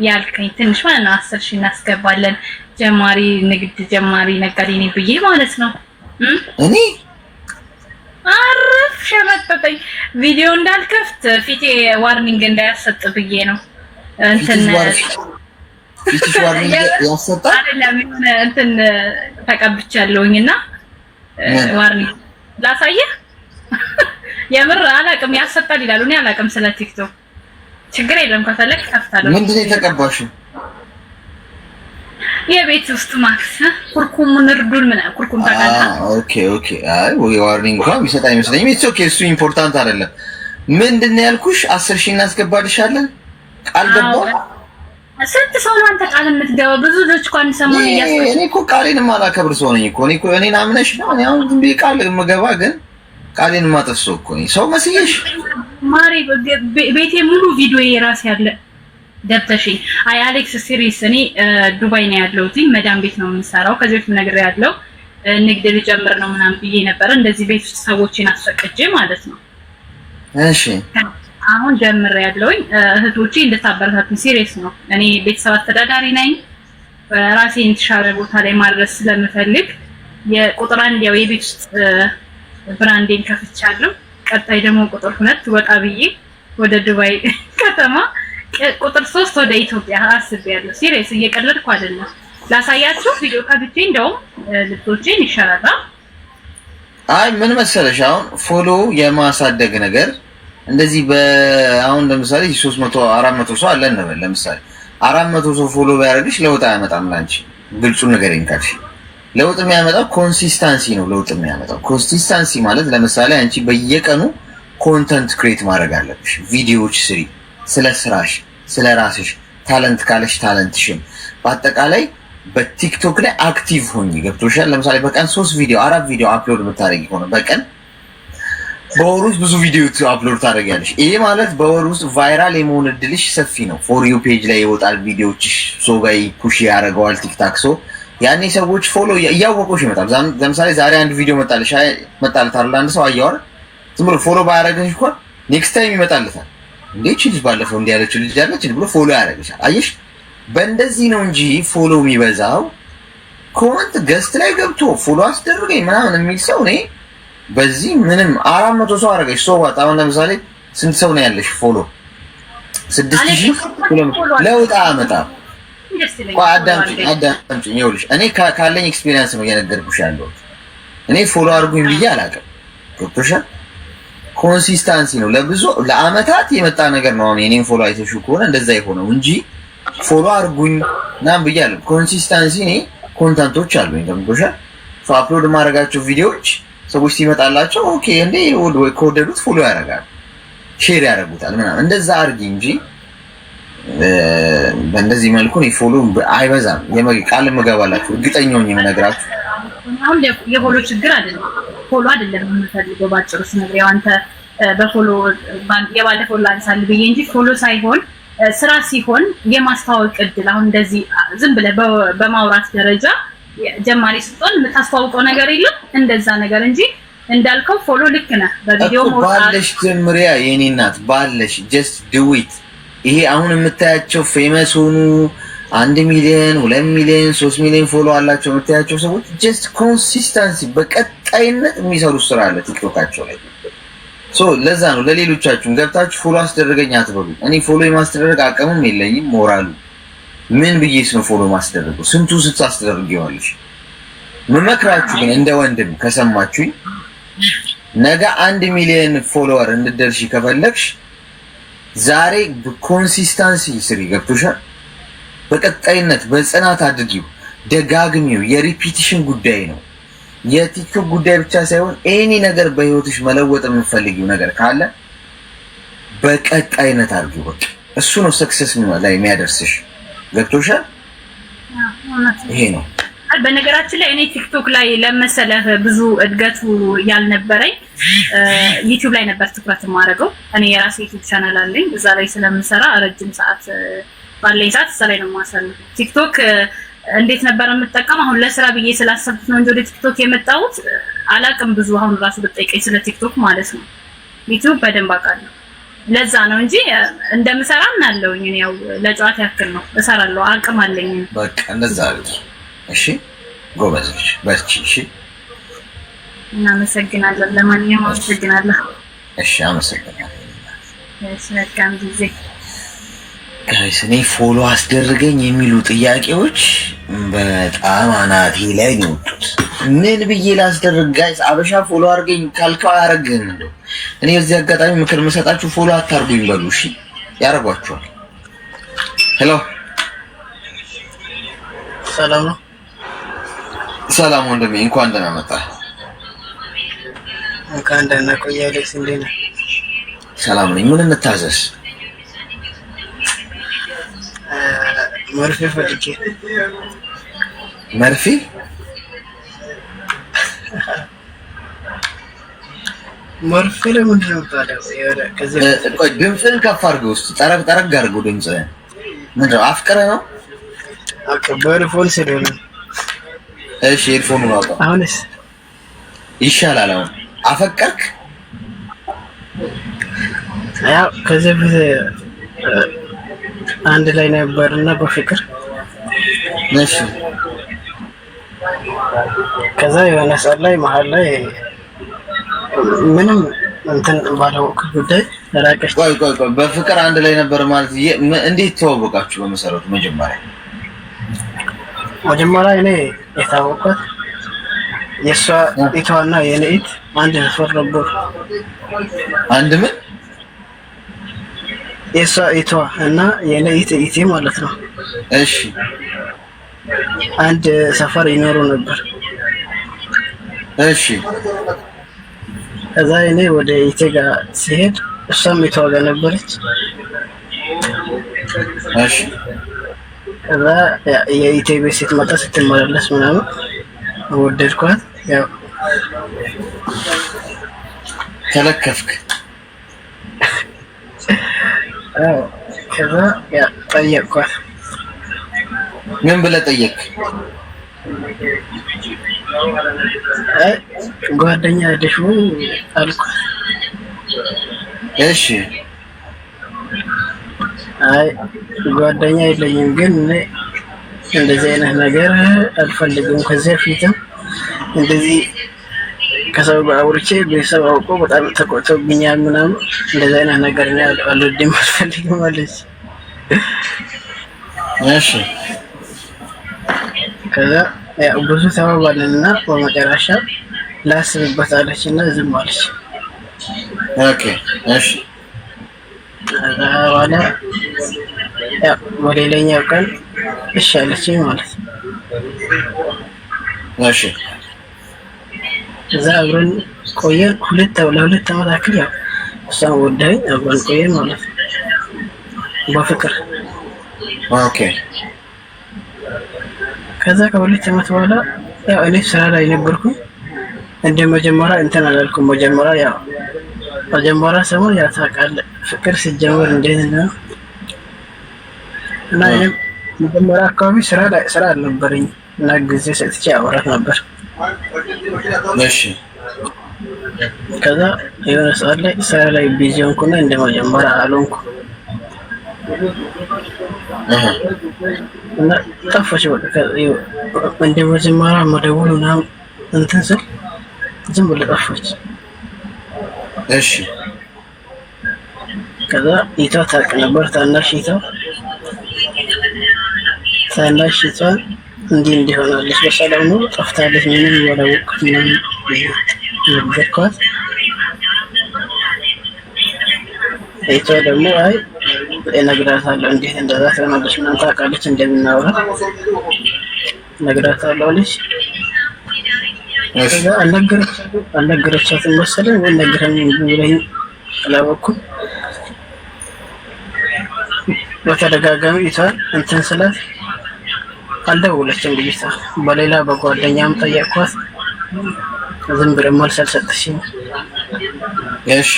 ያልከኝ፣ ትንሽ ማለት ነው። 10,000 እናስገባለን ጀማሪ ንግድ ጀማሪ ነጋዴ ነኝ ብዬ ማለት ነው። እኔ አረፍ ሸመጠጠኝ። ቪዲዮ እንዳልከፍት ፊቴ ዋርኒንግ እንዳያሰጥ ብዬ ነው። እንትን ፊትሽ ዋርኒንግ ያሰጣል አይደለም እንትን ተቀብቻለሁኝና ዋርኒንግ ላሳየህ። የምር አላውቅም ያሰጣል ይላሉ። እኔ አላውቅም ስለ ቲክቶክ። ችግር የለም ከፈለክ ከፍታለሁ። ምንድን ነው የተቀባሽው? የቤት ውስጥ ማክስ ኩርኩሙን እርዱን ምን ኩርኩም ታውቃለህ? ኦኬ አይ ወይ ዋርኒንግ እንኳን ቢሰጥ አይመስለኝም። ኢትስ ኦኬ እሱ ኢምፖርታንት አይደለም። ምንድን ነው ያልኩሽ? 10,000 እናስገባልሻለን ቃል ገባው። ስንት ሰው ነው አንተ ቃል የምትገባው? ብዙ ልጆች እኮ አንድ ሰሞን እኔ እኮ ቃሌን የማላከብር ሰው ነኝ እኮ። እኔን አምነሽ ነው እኔ አሁን ዝም ብዬ ቃል የምገባ ግን ቃሌን የማጠፍ ሰው እኮ ነኝ። ሰው መስየሽ ማሪ ቤቴ ሙሉ ቪዲዮ የራሴ ያለ ደብተሽኝ። አይ አሌክስ ሲሪየስ እኔ ዱባይ ነው ያለሁት። መዳም ቤት ነው የምንሰራው። ከዚህ በፊት ነግሬያለሁ። ንግድ ልጀምር ነው ምናምን ብዬ ነበር። እንደዚህ ቤት ውስጥ ሰዎችን አስፈቅጄ ማለት ነው። እሺ አሁን ጀምሬያለሁኝ። እህቶቼ እንድታበረታቱኝ ሲሪየስ ነው። እኔ ቤተሰብ አስተዳዳሪ ነኝ። ራሴን የተሻለ ቦታ ላይ ማድረስ ስለምፈልግ የቁጥር 1 ያው የቤት ውስጥ ብራንዴን ከፍቻለሁ። ቀጣይ ደግሞ ቁጥር 2 ወጣ ብዬ ወደ ዱባይ ከተማ፣ ቁጥር 3 ወደ ኢትዮጵያ አስቤያለሁ። ሲሪየስ እየቀለድኩ አይደለም። ላሳያችሁ ቪዲዮ ከፍቼ እንደውም ልብሶቼን ይሻላል። አይ ምን መሰለሽ አሁን ፎሎ የማሳደግ ነገር እንደዚህ አሁን ለምሳሌ 300 400 ሰው አለ እንበል። ለምሳሌ 400 ሰው ፎሎ ቢያደርግሽ ለውጥ አያመጣም። ላንቺ ግልጹን ነገር እንካልሽ ለውጥ የሚያመጣው ኮንሲስታንሲ ነው። ለውጥ የሚያመጣው ኮንሲስታንሲ ማለት ለምሳሌ አንቺ በየቀኑ ኮንተንት ክሬት ማድረግ አለብሽ። ቪዲዮዎች ስሪ፣ ስለ ስራሽ፣ ስለ ራስሽ፣ ታለንት ካለሽ ታለንትሽን በአጠቃላይ በቲክቶክ ላይ አክቲቭ ሆኚ። ገብቶሻል? ለምሳሌ በቀን 3 ቪዲዮ 4 ቪዲዮ አፕሎድ የምታደርጊ ከሆነ በቀን በወር ውስጥ ብዙ ቪዲዮ አፕሎድ ታደርጊያለሽ። ይሄ ማለት በወር ውስጥ ቫይራል የመሆን እድልሽ ሰፊ ነው። ፎር ዩ ፔጅ ላይ ይወጣል ቪዲዮዎችሽ፣ ሶ ጋይ ፑሽ ያደርገዋል ቲክታክ። ሶ ያኔ ሰዎች ፎሎ እያወቁሽ ይመጣል። ለምሳሌ ዛሬ አንድ ቪዲዮ መጣለታል አንድ ሰው አያወራ ዝም ብሎ ፎሎ ባያደርግሽ እንኳን ኔክስት ታይም ይመጣልታል። እንዴት ልጅ ባለፈው እንዲህ ያለች ልጅ አለች ብሎ ፎሎ ያደርግሻል። አየሽ፣ በእንደዚህ ነው እንጂ ፎሎ የሚበዛው ኮመንት ገስት ላይ ገብቶ ፎሎ አስደርገኝ ምናምን የሚል ሰው እኔ በዚህ ምንም 400 ሰው አደረገሽ ሰው ዋት። አሁን ለምሳሌ ስንት ሰው ነው ያለሽ ፎሎ? 6,000 ለውጥ አያመጣም። አዳምጪኝ ይኸውልሽ፣ እኔ ካለኝ ኤክስፒሪየንስ ነው እየነገርኩሽ ያለሁት። እኔ ፎሎ አድርጉኝ ብዬ አላውቅም። ገብቶሻል? ኮንሲስታንሲ ነው ለብዙ ለአመታት የመጣ ነገር ነው። አሁን የኔን ፎሎ አይተሽው ከሆነ እንደዛ የሆነው እንጂ ፎሎ አድርጉኝ ምናምን ብዬ አላውቅም። ኮንሲስታንሲ እኔ ኮንተንቶች አሉኝ። ገብቶሻል? አፕሎድ የማደርጋቸው ቪዲዮዎች ሰዎች ሲመጣላቸው ኦኬ እንዴ ወይ ከወደዱት ፎሎ ያደርጋሉ፣ ሼር ያደርጉታል ምናምን እንደዛ አድርጊ እንጂ በእንደዚህ መልኩ ነው ፎሎ አይበዛም። ቃል የምገባላችሁ እርግጠኛ ነኝ የምነግራችሁ። አሁን የፎሎ ችግር አይደለም፣ ፎሎ አይደለም የምፈልገው ባጭሩ ስነግረው አንተ በፎሎ የባለፈው ላንሳል ብዬ እንጂ ፎሎ ሳይሆን ስራ ሲሆን የማስተዋወቅ እድል አሁን እንደዚህ ዝም ብለህ በማውራት ደረጃ ጀማሪ ስትሆን የምታስተዋውቀው ነገር የለም እንደዛ ነገር እንጂ እንዳልከው ፎሎ ልክ ነህ። በቪዲዮ ባለሽ ጀምሪያ የኔ እናት ባለሽ just do it። ይሄ አሁን የምታያቸው ፌመስ ሆኑ 1 ሚሊዮን 2 ሚሊዮን 3 ሚሊዮን ፎሎ አላቸው የምታያቸው ሰዎች just ኮንሲስተንሲ በቀጣይነት የሚሰሩት ስራ አለ ቲክቶካቸው ላይ። ሶ ለዛ ነው ለሌሎቻችሁም ገብታችሁ ፎሎ አስደረገኝ አትበሉ። እኔ ፎሎ የማስደረግ አቅምም የለኝም ሞራሉ ምን ብዬሽ ነው ፎሎ ማስደረገው? ስንቱ ስታስደርጊዋለሽ? መመክራችሁ ግን እንደ ወንድም ከሰማችሁኝ ነገ 1 ሚሊዮን ፎሎወር እንድትደርሺ ከፈለግሽ ዛሬ በኮንሲስተንሲ ስሪ። ገብቶሻል? በቀጣይነት በጽናት አድርጊው፣ ደጋግሚው። የሪፒቲሽን ጉዳይ ነው። የቲክቶክ ጉዳይ ብቻ ሳይሆን ኤኒ ነገር በህይወትሽ መለወጥ የምትፈልጊው ነገር ካለ በቀጣይነት አድርጊው። በቃ እሱ ነው ሰክሰስ ላይ የሚያደርስሽ። ገብቶሻል? ይሄ ነው። በነገራችን ላይ እኔ ቲክቶክ ላይ ለመሰለህ ብዙ እድገቱ ያልነበረኝ ዩቲዩብ ላይ ነበር ትኩረት የማደርገው። እኔ የራሴ ዩቲዩብ ቻናል አለኝ። እዛ ላይ ስለምሰራ ረጅም ሰዓት ባለኝ ሰዓት እዛ ላይ ነው የማሳልፈው። ቲክቶክ እንዴት ነበር የምጠቀም? አሁን ለስራ ብዬ ስላሰብኩት ነው እንጂ ወደ ቲክቶክ የመጣሁት አላቅም። ብዙ አሁን ራሱ ብትጠይቀኝ ስለ ቲክቶክ ማለት ነው። ዩቲዩብ በደንብ አውቃለሁ። ለዛ ነው እንጂ እንደምሰራ እናለውኝ። እኔ ያው ለጨዋታ ያክል ነው እሰራለሁ። አቅም አለኝ። በቃ እንደዛ አይደል? እሺ ጎበዞች በርቺ። እሺ እናመሰግናለን። ለማንኛውም አመሰግናለሁ። እሺ አመሰግናለሁ። መልካም ጊዜ ጋይስ። እኔ ፎሎ አስደርገኝ የሚሉ ጥያቄዎች በጣም አናቴ ላይ ነው የወጡት። ምን ብዬ ላስደርግ ጋይስ? አበሻ ፎሎ አድርገኝ ካልከው አያረግህም። እንደው እኔ እዚህ አጋጣሚ ምክር መሰጣችሁ ፎሎ አታርጉኝ በሉ። እሺ ያረጓችኋል። ሄሎ ሰላም ነው። ሰላም ወንድሜ፣ እንኳን ደህና መጣህ። እንኳን ደህና ቆየህ አሌክስ። እንዴት ነህ? ሰላም ነኝ። ምን እንታዘዝ? መርፌ ፈልጌ። መርፌ? መርፌ ለምንድን ነው የምትባለው? ቆይ ድምፅህን ከፍ አድርገው እስኪ፣ ጠረግ ጠረግ አድርገው ድምፅህን። ምንድን ነው አፍቅረህ ነው? በኤርፎን ስለሆነ። እሺ ኤርፎኑ ነው። አሁንስ ይሻላል። አሁን አፈቀርክ? ያው ከዚህ በፊት አንድ ላይ ነበርና በፍቅር። እሺ ከዛ የሆነ ሰዓት ላይ መሀል ላይ ምንም እንትን ባላወቅኩት ጉዳይ ራቀች። ቆይ በፍቅር አንድ ላይ ነበር ማለት እንዴት ተዋወቃችሁ? በመሰረቱ መጀመሪያ እኔ የታወቅኩት የእሷ ኢቷና የኔ ኢት አንድ ሰፈር ነበሩ። አንድ ምን? የእሷ ኢቷ እና የኔ ኢቴ ማለት ነው። እሺ አንድ ሰፈር ይኖሩ ነበር። እሺ ከዛ እኔ ወደ ኢቴ ጋር ሲሄድ እሷም ኢቷ ጋር ነበረች። እሺ ከዛ የኢቴ ቤት ስትመጣ ስትመላለስ ምናምን ወደድኳት። ያው ተለከፍክ? ከዛ ጠየቅኳት። ምን ብለህ ጠየቅ? ጓደኛ አለሽ ወይ አልኳት። እሺ አይ ጓደኛ የለኝም፣ ግን እንደዚህ አይነት ነገር አልፈልግም። ከዚህ በፊትም እንደዚህ ከሰው ጋር አውርቼ ቤተሰብ አውቆ በጣም ተቆጥቶብኛል ምናምን። እንደዚህ አይነት ነገር ነው አልወድም፣ አልፈልግም አለች። እሺ ከዛ ያው ብዙ ተባባልንና በመጨረሻ ላስብበት አለች እና ዝም አለች። ኦኬ እሺ ከዛ በኋላ ያው በሌላኛው ቀን እሺ አለችኝ ማለት ነው። እሺ እዛ አብረን ቆየን ለሁለት ዓመት ያክል። ያው እሷን ወዳኝ አብረን ቆየን ማለት ነው በፍቅር። ኦኬ ከዛ ከሁለት ዓመት በኋላ ያው እኔ ስራ ላይ ነበርኩኝ። እንደ መጀመሪያ እንትን አላልኩም። መጀመሪያ ሰሞን ያው ታውቃለህ ፍቅር ሲጀመር እንዴት ነው እና እኔም መጀመሪያ አካባቢ ስራ አልነበረኝ እና ጊዜ ሰጥቼ አወራት ነበር። እሺ ከዛ የሆነ ሰዓት ላይ ስራ ላይ ቢዚ ሆንኩና እንደ መጀመሪያ አልሆንኩም እና ጠፋች። በቃ እንደ መጀመሪያ መደወል ምናምን እንትን ስል ዝም ብላ ጠፋች። እሺ ከዛ ኢቷ ታውቅ ነበር፣ ታናሽ ኢቷ እንዲሆናለች በሰላም ነው ጠፍታለች ምንም ያላወቅኩት ምንም ነገርኳት። እሷ ደግሞ አይ እነግራታለሁ እንዴት እንደዛ ትሆናለች ምናምን ታውቃለች እንደምናወራ እነግራታለሁ አለች። ከዛ አልነገረቻትም መሰለኝ ወይ ነገረኝ ብለኝ አላወኩም። በተደጋጋሚ ይቷል እንትን ስላት አልደወለችም ልጅቷ። በሌላ በጓደኛም ጠየቅኳት ዝም ብላ መልስ አልሰጠችኝም። እሺ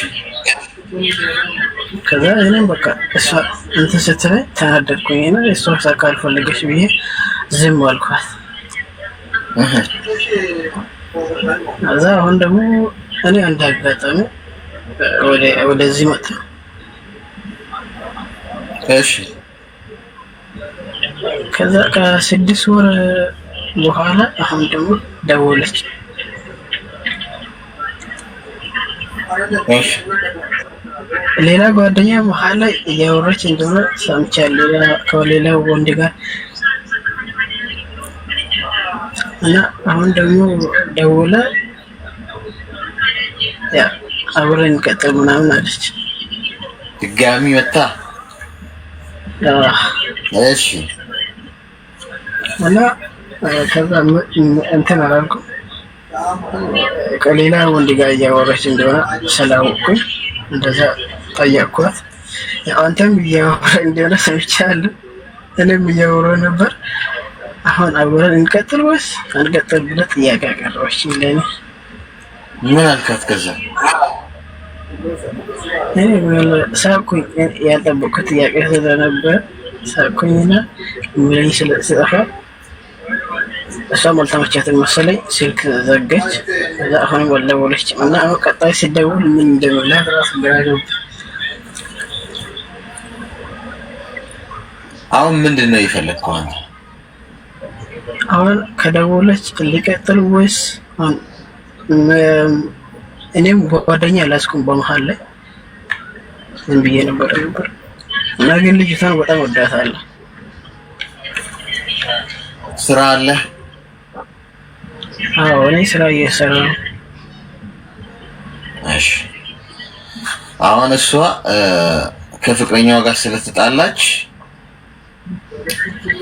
ከዛ እኔም በቃ እሷ እንትን ስትለኝ ተናደድኩኝና እሷ ካልፈለገች ብዬ ዝም አልኳት። ከዛ አሁን ደግሞ እኔ እንዳጋጣሚ ወደዚህ መጣ። እሺ ከዛ ከ6 ወር በኋላ አሁን ደግሞ ደወለች። እሺ ሌላ ጓደኛ መሀል ላይ እያወራች እንደሆነ ሰምቻለሁ ከሌላ ወንድ ጋር እና አሁን ደግሞ ደውላ ያ አብረን እንቀጥል ምናምን አለች። ድጋሚ መጣ። እሺ እና ከዛ እንትን አላልኩም ከሌላ ወንድ ጋር እያወራች እንደሆነ ስላወቅኩኝ እንደዛ ጠየቅኳት። አንተም እያወራ እንደሆነ ሰምቻለሁ እኔም እያወራሁ ነበር። አሁን አብረን እንቀጥል ወይስ አንቀጥል ብለህ ጥያቄ አቀረበች ለኔ። ምን አልካት? ከዛ እኔ ሳኩኝ ያልጠበቅኩት ጥያቄ ስለነበር ሳኩኝና ምንኝ ስለጽፋ እሷም አልተመቻትም መሰለኝ ስልክ ዘጋች። ከዛ አሁን ወለወለች እና አሁን ቀጣይ ሲደውል ምን እንደምላት ራሱ ግራ ገብቶኝ። አሁን ምንድነው የፈለግከው አንተ? አሁን ከደወለች ሊቀጥል ወይስ እኔም ጓደኛ አላስኩም በመሀል ላይ ምን ብዬ ነበር እና ግን ልጅቷን በጣም ወዳታለሁ። ስራ አለ? አዎ እኔ ስራ እየሰራሁ ነው። እሺ አሁን እሷ ከፍቅረኛዋ ጋር ስለተጣላች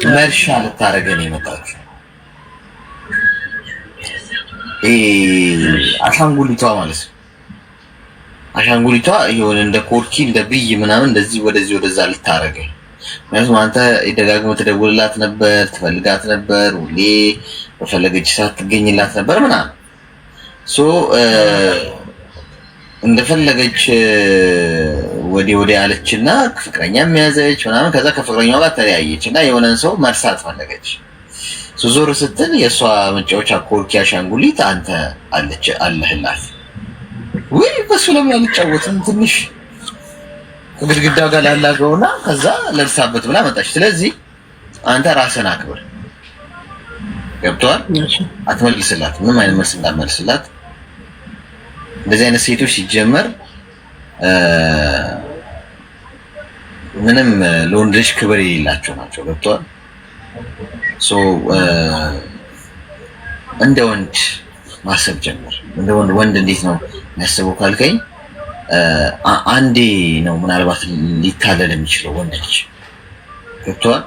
መርሻ ልታረገን የመጣችው አሻንጉሊቷ ማለት ነው። አሻንጉሊቷ የሆነ እንደ ኮርኪ እንደ ብይ ምናምን እንደዚህ ወደዚህ ወደዛ ልታረገኝ። ምክንያቱም አንተ ደጋግመህ ትደውልላት ነበር፣ ትፈልጋት ነበር፣ ሁሌ በፈለገች ሰዓት ትገኝላት ነበር ምናምን እንደፈለገች ወዲህ አለችና ፍቅረኛ የሚያዘች ምናምን። ከዛ ከፍቅረኛዋ ጋር ተለያየች እና የሆነን ሰው መርሳት ፈለገች። ዞር ስትል የእሷ መጫወቻ ኮርኪ አሻንጉሊት አንተ አለህላት። ወይ በሱ ለምን አልጫወትም ትንሽ ግድግዳው ጋር ላላገውና ከዛ ለብሳበት ብላ መጣች። ስለዚህ አንተ ራስህን አክብር። ገብቶሃል? አትመልስላት፣ ምንም አይነት መልስ እንዳትመልስላት። እንደዚህ አይነት ሴቶች ሲጀመር ምንም ለወንድ ልጅ ክብር የሌላቸው ናቸው። ገብቶሃል? እንደ ወንድ ማሰብ ጀምር። እንደ ወንድ እንዴት ነው የሚያስበው ካልከኝ አንዴ ነው ምናልባት ሊታለል የሚችለው ወንድ ልጅ። ገብቶሃል?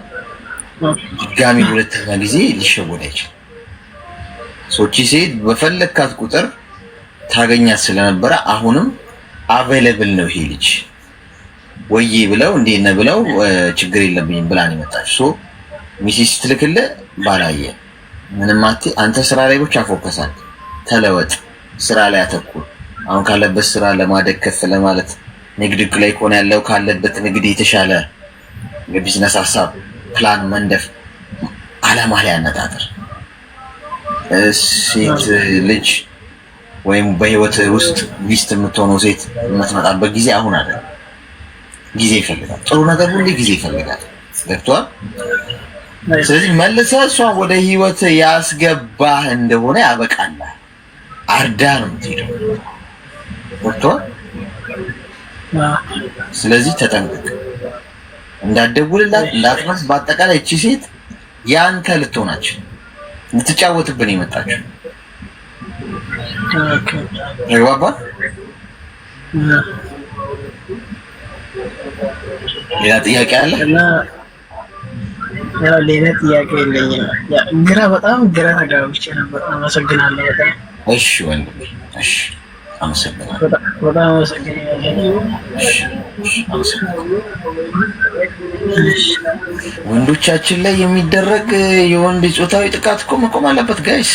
ድጋሚ ሁለተኛ ጊዜ ሊሸወድ አይችልም። ሶቺ ሴት በፈለካት ቁጥር ታገኛት ስለነበረ አሁንም አቬለብል ነው ይሄ ልጅ። ወይዬ ብለው እንዴት ነህ ብለው ችግር የለብኝም ብላ ነው የመጣችው። ሚሴስ ስትልክልህ ባላየ ምንም አንተ ስራ ላይ ብቻ ፎከስ አድርግ፣ ተለወጥ፣ ስራ ላይ አተኩር። አሁን ካለበት ስራ ለማደግ ከፍ ለማለት ንግድ ላይ ከሆነ ያለው ካለበት ንግድ የተሻለ የቢዝነስ ሀሳብ ፕላን መንደፍ፣ አላማ ላይ አነጣጥር። ሴት ልጅ ወይም በህይወት ውስጥ ሚስት የምትሆነው ሴት የምትመጣበት ጊዜ አሁን አይደለም። ጊዜ ይፈልጋል። ጥሩ ነገር ሁሉ ጊዜ ይፈልጋል። ገብቶሃል? ስለዚህ መልሰህ እሷን ወደ ህይወት ያስገባህ እንደሆነ ያበቃልህ። አርዳ ነው የምትሄደው። ገብቶሃል? ስለዚህ ተጠንቀቅ፣ እንዳትደውልላት፣ እንዳትመልስ። በአጠቃላይ እቺ ሴት ያንተ ልትሆናችን ልትጫወትብን የመጣችው። ኦኬ ይግባባ። ሌላ ጥያቄ አለ? እና ያው ሌላ ጥያቄ የለኝም። በጣም ግራ ተጋብቼ ነበር። አመሰግናለሁ በጣም። እሺ ወንድሜ፣ እሺ አመሰግናለሁ። በጣም አመሰግናለሁ። ወንዶቻችን ላይ የሚደረግ የወንድ ጾታዊ ጥቃት እኮ መቆም አለበት ጋይስ።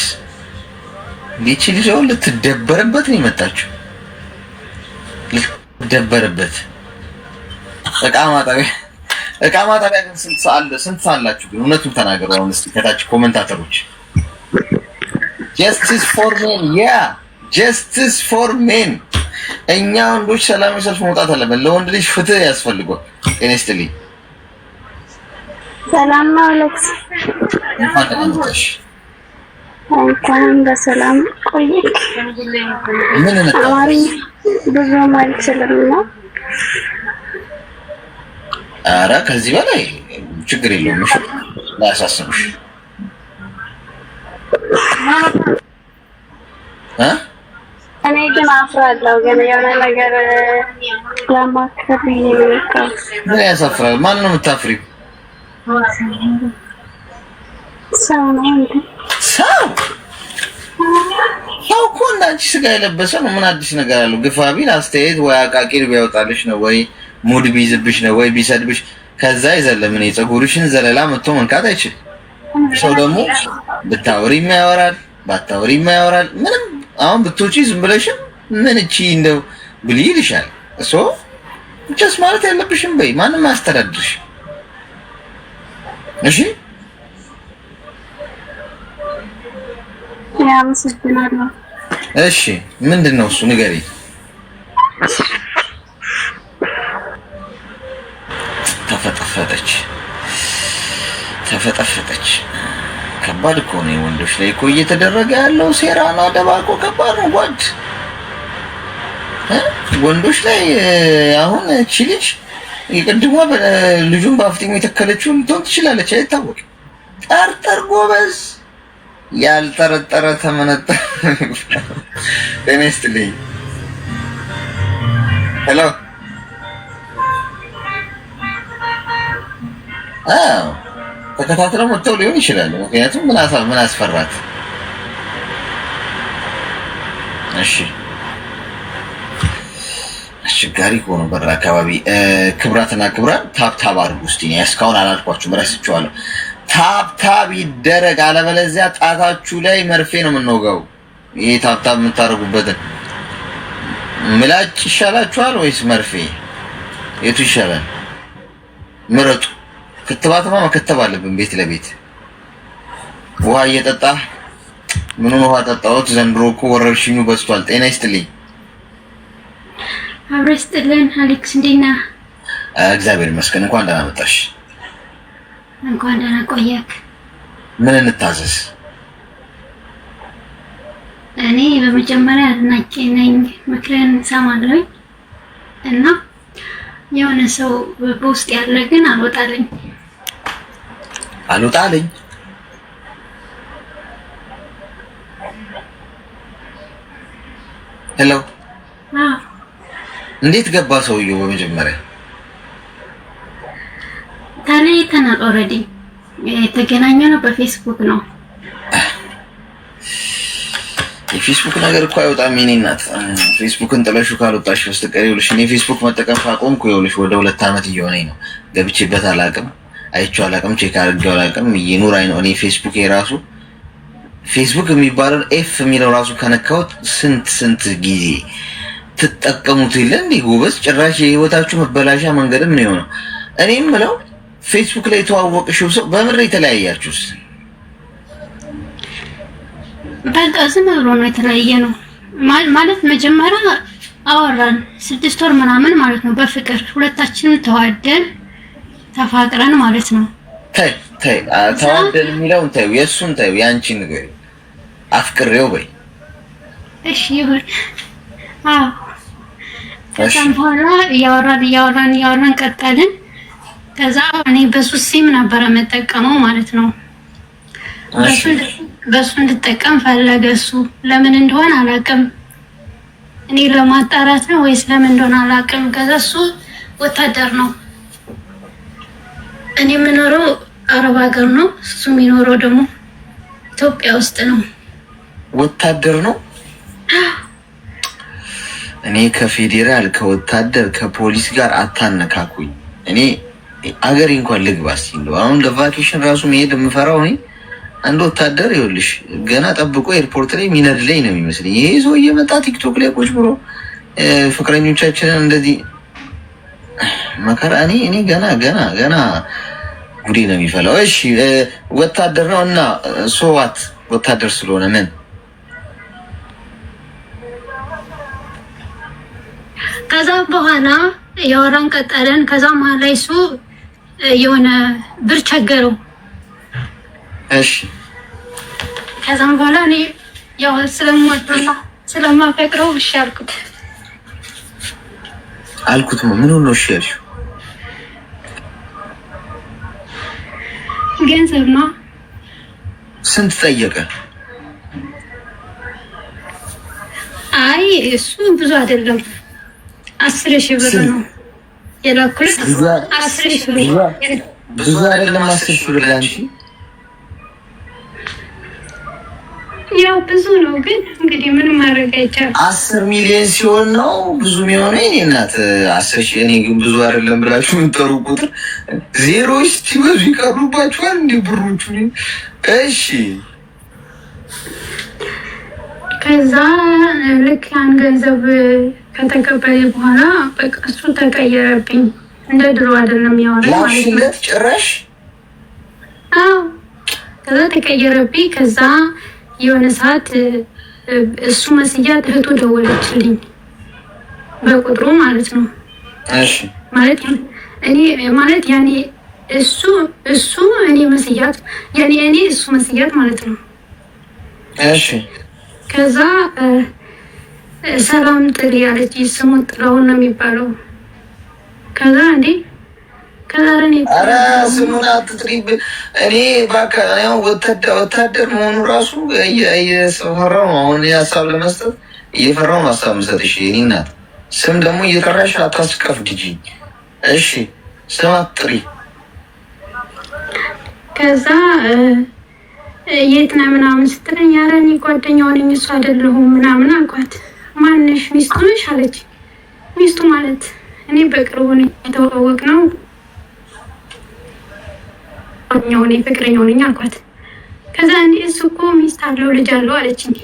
ሊቺ ልጅ ልትደበርበት ነው የመጣችው። ልትደበርበት እቃ ማጠቢያ ግን ስንት ሰዓት አላችሁ ግን? እውነቱን ተናገሩ አሁን እስኪ ከታች ኮሜንታተሮች። ጀስቲስ ፎር ሜን ያ ጀስቲስ ፎር ሜን። እኛ ወንዶች ሰላማዊ ሰልፍ መውጣት አለብን። ለወንድ ልጅ ፍትህ ያስፈልገዋል። ጤና ይስጥልኝ። ሰላም ነው አሌክስ። እንኳን በሰላም ቆየክ። ምን ነው አማርኛ ብዙም አልችልም ነው። ኧረ ከዚህ በላይ ችግር የለውም። እሺ ላያሳስብሽ እኔ ግን አፍራለሁ። ግን የሆነ ነገር ለማከር ይነካው። ምን ያሳፍራል? ማን ነው የምታፍሪው? ሰው ነው እንዴ? ሰው እኮ እንዳንቺ ስጋ የለበሰ ነው። ምን አዲስ ነገር አለው? ግፋ ቢል አስተያየት ወይ አቃቂር ቢያወጣልሽ ነው ወይ ሙድ ቢይዝብሽ ነው ወይ ቢሰድብሽ። ከዛ ይዘለም እኔ ፀጉርሽን ዘለላ መጥቶ መንካት አይችልም። ሰው ደግሞ ብታወሪም ያወራል ባታወሪም ያወራል። ምንም አሁን ብትወጪ ዝም ብለሽም ምን እቺ እንደው ብሊ ይልሻል። እሱ ጀስ ማለት ያለብሽም በይ። ማንም አያስተዳድርሽ። እሺ ያመሰግናለሁ። እሺ ምንድነው እሱ ንገሪኝ። ተፈጠፈጠች። ከባድ እኮ ነው። ወንዶች ላይ እኮ እየተደረገ ያለው ሴራና ደባ እኮ ከባድ ነው ጓድ። ወንዶች ላይ አሁን እቺ ልጅ የቅድሟ ልጁን በአፍጢሙ የተከለችው ልትሆን ትችላለች፣ አይታወቅም። ጠርጠር ጎበዝ፣ ያልጠረጠረ ተመነጠረ። ጤና ይስጥልኝ። ሄሎ ተከታትለው መጥተው ሊሆን ይችላል። ምክንያቱም ምን አስፈራት? እሺ አስቸጋሪ ሆኖ በር አካባቢ ክብራትና ክብራን ታብታብ አድርጉ እስቲ። እስካሁን አላልኳችሁም፣ ረስቼዋለሁ። ታብታብ ይደረግ፣ አለበለዚያ ጣታችሁ ላይ መርፌ ነው የምንወጋው። ይሄ ታብታብ የምታደርጉበትን ምላጭ ይሻላችኋል ወይስ መርፌ? የቱ ይሻላል? ምረጡ። ክትባትማ መከተብ አለብን ቤት ለቤት። ውሃ እየጠጣ ምኑን ውሃ ጠጣሁት? ዘንድሮ እኮ ወረርሽኙ በዝቷል። ጤና ይስጥልኝ። አብሮ ይስጥልን። አሌክስ እንዴት ነህ? እግዚአብሔር ይመስገን። እንኳን ደህና መጣሽ። እንኳን ደህና ቆየክ። ምን እንታዘዝ? እኔ በመጀመሪያ አድናቂ ነኝ፣ ምክርን እሰማለሁ እና የሆነ ሰው በውስጥ ያለ ግን አልወጣልኝ። ሄሎ እንዴት ገባ ሰውየው? በመጀመሪያ ተለያይተናል። ኦልሬዲ የተገናኘነው በፌስቡክ ነው። የፌስቡክ ነገር እኮ አይወጣም። የኔ እናት ፌስቡክን ጥለሹ ካልወጣሽ በስተቀር ይኸውልሽ፣ እኔ ፌስቡክ መጠቀም ካቆምኩ ይኸውልሽ ወደ 2 ዓመት እየሆነኝ ነው። ገብቼበት አላውቅም፣ አይቼው አላውቅም፣ ቼክ አድርጌው አላውቅም። ይኑር አይኖር እኔ ፌስቡክ የራሱ ፌስቡክ የሚባለው ኤፍ የሚለው ራሱ ከነካሁት ስንት ጊዜ ትጠቀሙት የለ እንዴ ጎበዝ። ጭራሽ የህይወታችሁ መበላሻ መንገድም ነው የሆነው። እኔ የምለው ፌስቡክ ላይ የተዋወቅሽው ሰው በምድር የተለያያችሁስ? በቃ ዝም ብሎ ነው የተለያየ ነው ማለት። መጀመሪያ አወራን 6 ወር ምናምን ማለት ነው በፍቅር ሁለታችንም ተዋደን ተፋቅረን ማለት ነው። ተይ ተዋደን የሚለውን ተይው፣ የእሱን ተይው፣ ያንቺን ንገሪ። አፍቅሬው በይ። እሺ ይሁን። አዎ ከዛም በኋላ እያወራን ቀጠልን። ከዛ እኔ በሱ ሲም ነበር የምጠቀመው ማለት ነው። በሱ እንድጠቀም ፈለገ። እሱ ለምን እንደሆነ አላውቅም። እኔ ለማጣራት ነው ወይስ ለምን እንደሆነ አላውቅም። ከዛ እሱ ወታደር ነው። እኔ የምኖረው አረብ ሀገር ነው። እሱ የሚኖረው ደግሞ ኢትዮጵያ ውስጥ ነው። ወታደር ነው። እኔ ከፌዴራል ከወታደር ከፖሊስ ጋር አታነካኩኝ። እኔ አገሬ እንኳን ልግባ ሲል አሁን ለቫኬሽን ራሱ መሄድ የምፈራው እኔ አንድ ወታደር ይኸውልሽ ገና ጠብቆ ኤርፖርት ላይ ሚነድለኝ ነው የሚመስለኝ። ይሄ ሰው እየመጣ ቲክቶክ ላይ ቁጭ ብሎ ፍቅረኞቻችንን እንደዚህ መከራ እኔ ገና ጉዴ ነው የሚፈላው። እሺ ወታደር ነው እና ሶዋት ወታደር ስለሆነ ምን ከዛ በኋላ የወራን ቀጠለን። ከዛ መሀል ላይ እሱ የሆነ ብር ቸገረው። እሺ ከዛም በኋላ እኔ ያው ስለማወጣላ ስለማፈቅረው እሺ አልኩት ምን ነው እሺ ያልሽው? ገንዘብ ነው። ስንት ጠየቀ? አይ እሱ ብዙ አይደለም 10,000 ብር ነው የላኩት። 10,000 ብር ብዙ አይደለም 10,000 ብር ላንቺ ያው ብዙ ነው፣ ግን እንግዲህ ምን ማድረግ አይቻልም። 10 ሚሊዮን ሲሆን ነው ብዙ የሚሆነው። እኔ እናት 10,000 እኔ ግን ብዙ አይደለም ብላችሁ የምትጠሩ ቁጥር ዜሮዎች ሲበዙ ይቀሩባችኋል እንዴ ብሮቹ? እሺ ከዛ ልክ ያን ገንዘብ ከተቀበለ በኋላ በቃ እሱ ተቀየረብኝ። እንደ ድሮ አይደለም ያወራው ማለት ነው ጭራሽ። አዎ ከዛ ተቀየረብኝ። ከዛ የሆነ ሰዓት እሱ መስያት እህቱ ደወለችልኝ በቁጥሩ ማለት ነው። እሺ ማለት እኔ ማለት ያኔ እሱ እኔ መስያት ያኔ እኔ እሱ መስያት ማለት ነው። እሺ ከዛ ሰላም ጥሪ ያለች ስሙ ጥላሁን ነው የሚባለው። ከዛ እንዴ ከዛሬ አረ ስሙን አትጥሪ። እኔ ባካው ወታደር መሆኑ ራሱ እየፈራሁ ነው። አሁን ሀሳብ ለመስጠት እየፈራሁ ነው ሀሳብ የምሰጥሽ። እኔ እናት ስም ደግሞ እየጠራሽ አታስቀፍድጂ። እሺ ስም አትጥሪ። ከዛ የት ነህ ምናምን ስትለኝ ኧረ እኔ ጓደኛው ነኝ እሱ አይደለሁም ምናምን አልኳት። ማንሽ? ሚስቱ ነሽ አለች። ሚስቱ ማለት እኔ በቅርቡ ነው የተዋወቅነው ጓደኛው ነኝ ፍቅረኛው ነኝ አልኳት። ከዛ እንዴ እሱ እኮ ሚስት አለው ልጅ አለው አለችኝ።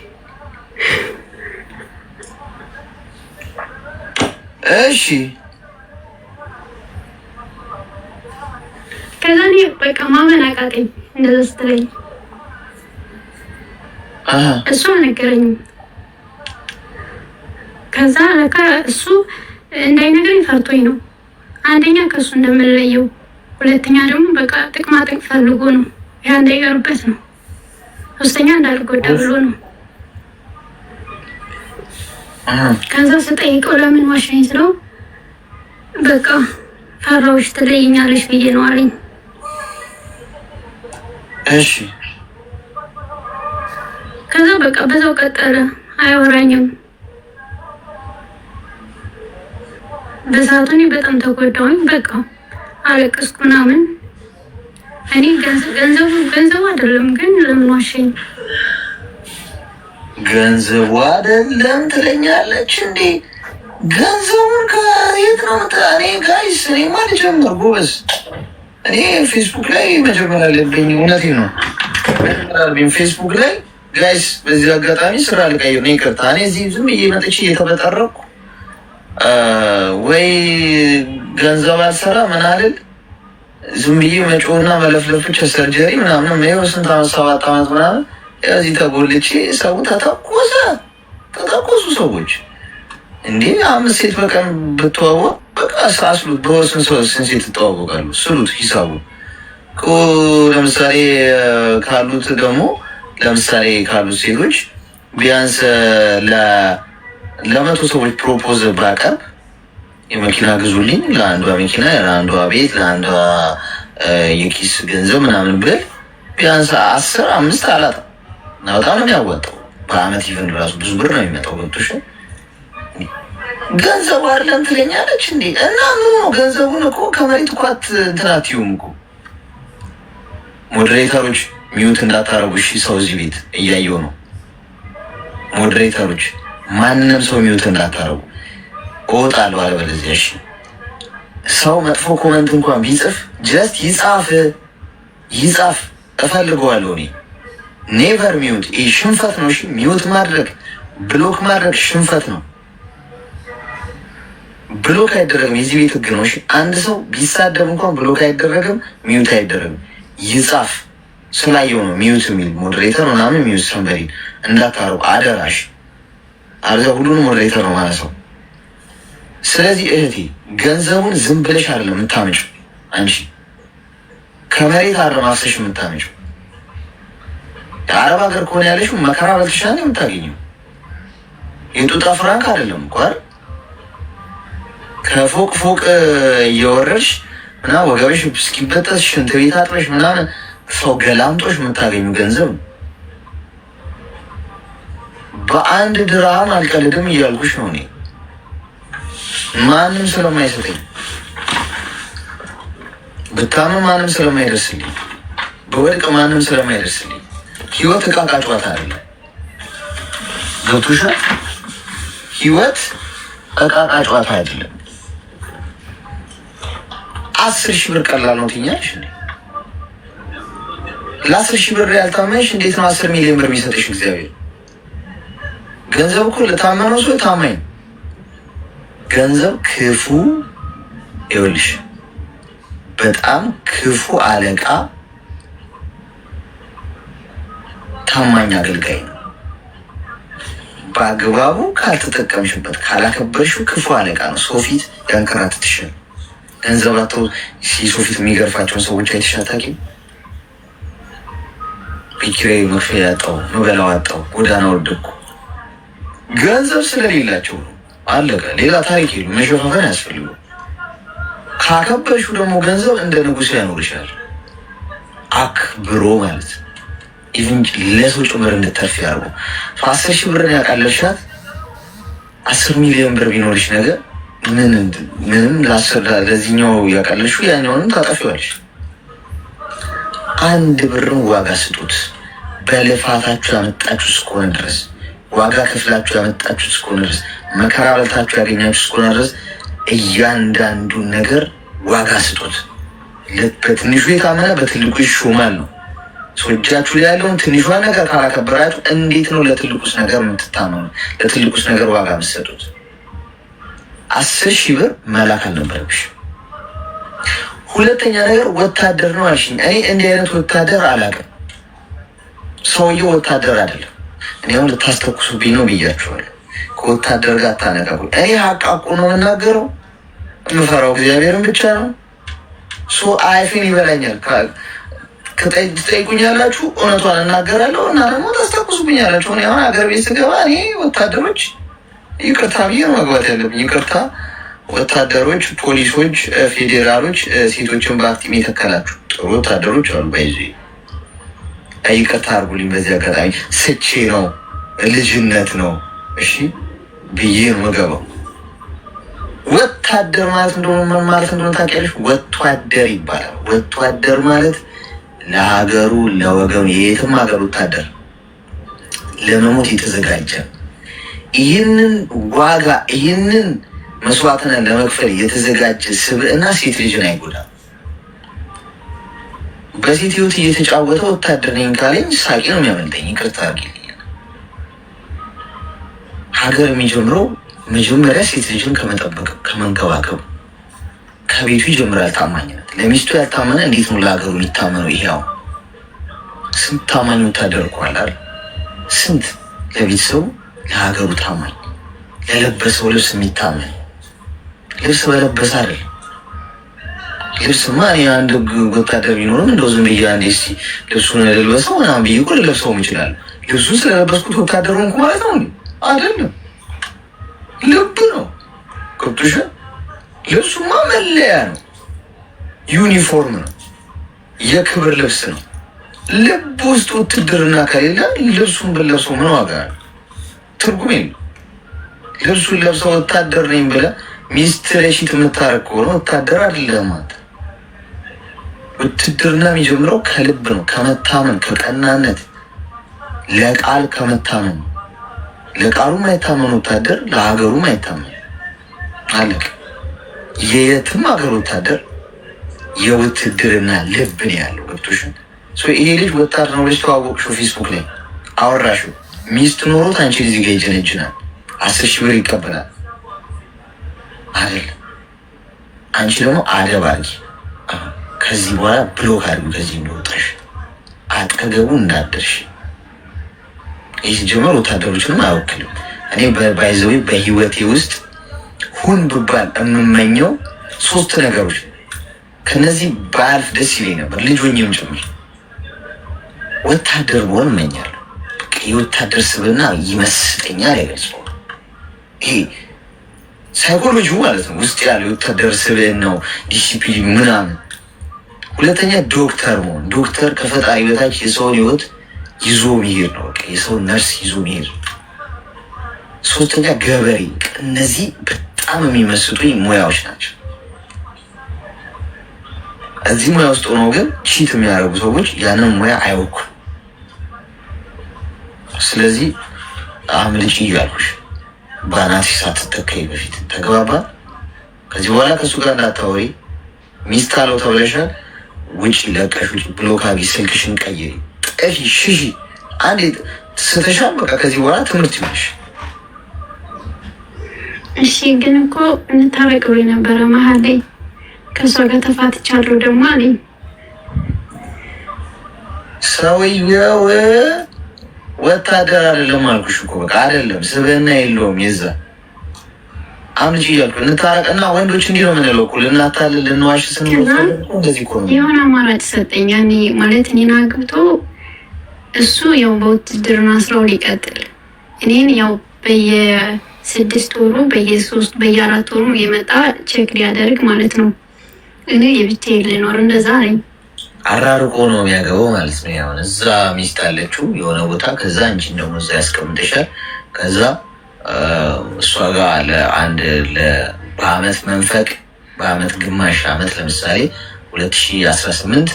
እሺ ከዛ እኔ በቃ ማመን አቃተኝ እንደዛ ስትለኝ። እሱ አልነገረኝም። ከዛ ለካ እሱ እንዳይነግረኝ ፈርቶኝ ነው። አንደኛ ከእሱ እንደምንለየው፣ ሁለተኛ ደግሞ በቃ ጥቅማ ጥቅም ፈልጎ ነው ያ እንዳይቀርበት ነው። ሶስተኛ እንዳልጎዳ ብሎ ነው። ከዛ ስጠይቀው ለምን ዋሻኝ ስለው በቃ ፈራሁሽ ትለይኛለሽ ብዬ ነው አለኝ። እሺ ከዛ በቃ በዛው ቀጠለ። አያወራኝም። በሰዓቱ እኔ በጣም ተጎዳሁኝ። በቃ አለቀስኩ ምናምን። እኔ ገንዘቡ አይደለም ግን ለምን ዋሸኝ? ገንዘቡ አይደለም ትለኛለች እንዴ? ገንዘቡን ከየት ነው? እኔ ጋይስ እኔ ማን ጀመር ጎበዝ። እኔ ፌስቡክ ላይ መጀመሪያ አለብኝ። እውነቴን ነው ፌስቡክ ላይ ጋይስ። በዚህ አጋጣሚ ስራ ልቀይር ነው ይቅርታ። እኔ እዚህ ዝም ብዬ መጥቼ እየተበጠረኩ ወይ ገንዘብ አልሰራ ምን አልል ዝም ብዬ መጮህና መለፍለፎች ሰርጀሪ ምናምን ይኸው ስንት ዓመት 7 ዓመት ምናምን እዚህ ተጎልቼ ሰው ተተኮሱ ሰዎች እንዴ 5 ሴት በቀን ብትዋወቅ በቃ ሳስሉት በወስን ሰው ስንት ሴት ትተዋወቃሉ? ስሉት ሂሳቡ ለምሳሌ ካሉት ደግሞ ለምሳሌ ካሉት ሴቶች ቢያንስ ለመቶ ሰዎች ፕሮፖዝ ባቀርብ የመኪና ግዙልኝ፣ ለአንዷ መኪና፣ ለአንዷ ቤት፣ ለአንዷ የኪስ ገንዘብ ምናምን ብል ቢያንስ 10 5 አላጣም። እና በጣም ነው የሚያወጣው። በአመት ይፈን ራሱ ብዙ ብር ነው የሚመጣው። ገብቶሽ ገንዘቡ አይደለም ትለኛለች እንዴ? እና ምን ነው ገንዘቡን እኮ ከመሬት እኮ እንትናትዩም እኮ ሞዴሬተሮች ሚዩት እንዳታረጉ እሺ። ሰው እዚህ ቤት እያየው ነው። ሞዴሬተሮች ማንንም ሰው ሚዩት እንዳታረጉ እወጣለሁ አለበለዚያ። እሺ ሰው መጥፎ ኮመንት እንኳን ቢጽፍ ጀስት ይጻፍ እፈልገዋለሁ እኔ። ኔቨር ሚዩት። ይህ ሽንፈት ነው። እሺ ሚዩት ማድረግ ብሎክ ማድረግ ሽንፈት ነው። ብሎክ አይደረግም። የዚህ ቤት ህግ ነው። እሺ አንድ ሰው ቢሳደብ እንኳን ብሎክ አይደረግም፣ ሚዩት አይደረግም። ይጻፍ። ስላየው ነው ሚዩት የሚል ሞዴሬተር ምናምን ሚዩት ሰንበሪ እንዳታረጉ አደራሽ። አለዛ ሁሉንም ሞዴሬተር ነው ማለት ነው። ስለዚህ እህቴ ገንዘቡን ዝም ብለሽ አይደለም የምታመጪው። አንቺ ከመሬት አረማሰሽ የምታመጪው። የአረብ ሀገር ከሆነ ያለሽው መከራ በልተሻል የምታገኘው። የጡጣ ፍራንክ አይደለም እኮ አይደል? ከፎቅ ፎቅ እየወረድሽ እና ወገብሽ እስኪበጠስ ሽንት ቤት አጥበሽ ምናምን ሰው ገላምጦሽ የምታገኙ ገንዘብ ነው። በአንድ ድርሃም አልቀልድም እያልኩሽ ነው እኔ። ማንም ስለማይሰጠኝ ብታምም ማንም ስለማይደርስልኝ በወድቅ ማንም ስለማይደርስልኝ ህይወት እቃ ዕቃ ጨዋታ አይደለም። ገብቶሻል? ህይወት እቃ ዕቃ ጨዋታ አይደለም። 10 ሺህ ብር ቀላል ነው ትኛለሽ እንዴ? ለ10 ሺህ ብር ያልታመንሽ እንዴት ነው 10 ሚሊዮን ብር የሚሰጥሽ እግዚአብሔር? ገንዘብ እኮ ለታመነው ሰው ታማኝ። ገንዘብ ክፉ ይኸውልሽ፣ በጣም ክፉ አለቃ፣ ታማኝ አገልጋይ ነው። በአግባቡ ካልተጠቀምሽበት ካላከበርሽው ክፉ አለቃ ነው። ሰው ፊት ያንከራትትሻል። ገንዘብ አጥተው ሰው ፊት የሚገርፋቸውን ሰዎች አይተሽ አታውቂም? ቢኪራይ መክፈያ ያጣው መበላው አጣው ጎዳና ወደኩ ገንዘብ ስለሌላቸው ነው። አለቀ። ሌላ ታሪክ የሉ። መሸፋፈን ያስፈልጉ። ካከበርሽው ደግሞ ገንዘብ እንደ ንጉሥ ያኖርሻል። አክብሮ ማለት ኢቭን ለሰው ጭምር እንድትተርፊ ያርጉ። 10 ሺህ ብርን ያቃለልሻት 10 ሚሊዮን ብር ቢኖርሽ ነገር ምንም ለዚህኛው ያቃለልሽው ያኛውንም ታጠፊዋለሽ። አንድ ብርን ዋጋ ስጡት። በልፋታችሁ ያመጣችሁ እስከሆነ ድረስ ዋጋ ከፍላችሁ ያመጣችሁ እስከሆነ ድረስ መከራ በልታችሁ ያገኛችሁ እስከሆነ ድረስ እያንዳንዱን ነገር ዋጋ ስጡት። በትንሹ የታመነ በትልቁ ይሾማል ነው። እጃችሁ ላይ ያለውን ትንሿ ነገር ካላከበራችሁ እንዴት ነው ለትልቁስ ነገር የምትታመኑ? ለትልቁስ ነገር ዋጋ የምትሰጡት? 10 ሺህ ብር መላክ አልነበረብሽ። ሁለተኛ ነገር ወታደር ነው አልሽኝ። እኔ እንዲህ አይነት ወታደር አላውቅም። ሰውየው ወታደር አይደለም። እኔ አሁን ልታስተኩሱብኝ ነው ብያችኋለሁ። ከወታደር ጋር አታነቃቁ። እኔ ሀቃቁ ነው የምናገረው። የምፈራው እግዚአብሔርን ብቻ ነው። አይፌን ይበላኛል። ትጠይቁኛላችሁ፣ እውነቷን እናገራለሁ እና ደግሞ ታስተኩሱብኛላችሁ። እኔ አሁን ሀገር ቤት ስገባ እኔ ወታደሮች ይቅርታ ብዬ ነው መግባት ያለብኝ። ይቅርታ ወታደሮች፣ ፖሊሶች፣ ፌዴራሎች፣ ሴቶችን በአክቲም የተከላችሁ ጥሩ ወታደሮች አሉ። ባይዙ ይቅርታ አድርጉልኝ። በዚህ አጋጣሚ ስቼ ነው ልጅነት ነው እሺ ብዬ ነው መገባው። ወታደር ማለት እንደሆነ ምን ማለት እንደሆነ ታውቂያለሽ? ወታደር ይባላል። ወታደር ማለት ለሀገሩ ለወገኑ፣ የየትም ሀገር ወታደር ለመሞት የተዘጋጀ ይህንን ዋጋ ይህንን መስዋዕትን ለመክፈል የተዘጋጀ ስብዕና ሴት ልጅን አይጎዳም። በሴት ህይወት እየተጫወተ ወታደር ነኝ ካለኝ ሳቂ ነው የሚያመልጠኝ። ይቅርታ አድርጊልኝ። ሀገር የሚጀምረው መጀመሪያ ሴት ልጅን ከመጠበቅ ከመንከባከብ ከቤቱ ይጀምራል። ታማኝነት ለሚስቱ ያልታመነ እንዴት ነው ለሀገሩ የሚታመነው? ይሄው ስንት ታማኝ ወታደር እኮ አለ። ስንት ለቤተሰቡ ለሀገሩ ታማኝ፣ ለለበሰው ልብስ የሚታመን ልብስ በለበሰ አይደል። ልብስማ እኔ አንድ ወታደር ቢኖርም እንደው ዝም ብዬ አንዴ እስኪ ልብሱን ልልበሰው ምናምን ብዬ እኮ ልለብሰውም ይችላል። ልብሱን ስለለበስኩት ወታደር ሆንኩ ማለት ነው አይደለም። ልብ ነው ገብቶሻል። ልብሱማ መለያ ነው፣ ዩኒፎርም ነው፣ የክብር ልብስ ነው። ልብ ውስጥ ውትድርና ከሌለ ልብሱን ብለብሶ ምን ዋጋ አለው? ትርጉም የለው። ልብሱን ለብሰው ወታደር ነኝ ብለህ ሚስት ለሺት የምታረግ ከሆነ ወታደር አይደለም ማለት። ውትድርና የሚጀምረው ከልብ ነው፣ ከመታመን፣ ከቀናነት፣ ለቃል ከመታመን። ለቃሉ ማይታመን ወታደር ለሀገሩ ማይታመን አለቅ። የየትም ሀገር ወታደር የውትድርና ልብ ነው ያለው። ገብቶሽ? ይሄ ልጅ ወታደር ነው ብለሽ ተዋወቅሽው፣ ፌስቡክ ላይ አወራሽው፣ ሚስት ኖሮት አንቺ እዚህ ጋር ይጀነጅናል፣ 10 ሺህ ብር ይቀበላል አይደል? አንቺ ደግሞ አደብ አድርጊ። ከዚህ በኋላ ብሎክ አድርጊ። ከዚህ እንደወጣሽ አጠገቡ እንዳደርሽ። ይህ ጀመር ወታደሮችንም አይወክልም። እኔ ባይዘዌ በህይወቴ ውስጥ ሁን ብባል የምመኘው 3 ነገሮች፣ ከነዚህ ባልፍ ደስ ይለኝ ነበር፣ ልጅ ሆኜም ጭምር ወታደር መሆን እመኛለሁ። የወታደር ስብዕና ይመስጠኛል፣ አይገልጸው። ይሄ ሳይኮሎጂው ማለት ነው፣ ውስጥ ያለው የወታደር ስብዕናው፣ ዲሲፕሊን ምናምን። ሁለተኛ ዶክተር መሆን። ዶክተር ከፈጣሪ በታች የሰውን ህይወት ይዞ መሄድ ነው፣ በቃ የሰውን ነርስ ይዞ መሄድ ነው። ሶስተኛ ገበሬ። እነዚህ በጣም የሚመስጡኝ ሙያዎች ናቸው። እዚህ ሙያ ውስጥ ሆኖ ግን ቺት የሚያደርጉ ሰዎች ያንን ሙያ አይወኩም። ስለዚህ አምልጪ እያልኩሽ በአናትሽ ሳትተካይ በፊት ተግባባ። ከዚህ በኋላ ከእሱ ጋር እንዳታወሪ። ሚስት አለው ተብለሻል፣ ውጭ ለቀሽ ውጭ፣ ብሎክ አድርጊ፣ ስልክሽን ቀይሪ፣ ጠፊ፣ ሽሺ። አንዴ ስተሻል፣ በቃ ከዚህ በኋላ ትምህርት ይሆንሽ። እሺ ግን እኮ እንታረቀው የነበረ መሀል ላይ ከእሷ ጋር ተፋትቻለሁ ደግሞ አለኝ። ሰውየው ወታደር አይደለም አልኩሽ እኮ በቃ አይደለም፣ ስብዕና የለውም። የዛ አምጪ እያልኩ እንታረቅና ወንዶች እንዲህ ነው የምንለው እኮ ልናታልል ልንዋሽ ስንል እንደዚህ እኮ ነው። የሆነ አማራጭ ሰጠኝ ያኔ ማለት እኔን አግብቶ እሱ ያው በውትድርና ስራው ሊቀጥል እኔን ያው በየ6 ወሩ በየ3 በየ4 ወሩ የመጣ ቼክ ሊያደርግ ማለት ነው። እኔ የብቻዬ ልኖር እንደዛ አለኝ። አራርቆ ነው የሚያገባው ማለት ነው። ያው እዛ ሚስት አለችው የሆነ ቦታ፣ ከዛ አንቺን ደግሞ እዛ ያስቀምጥሻል። ከዛ እሷ ጋር በአመት መንፈቅ በአመት ግማሽ አመት ለምሳሌ 2018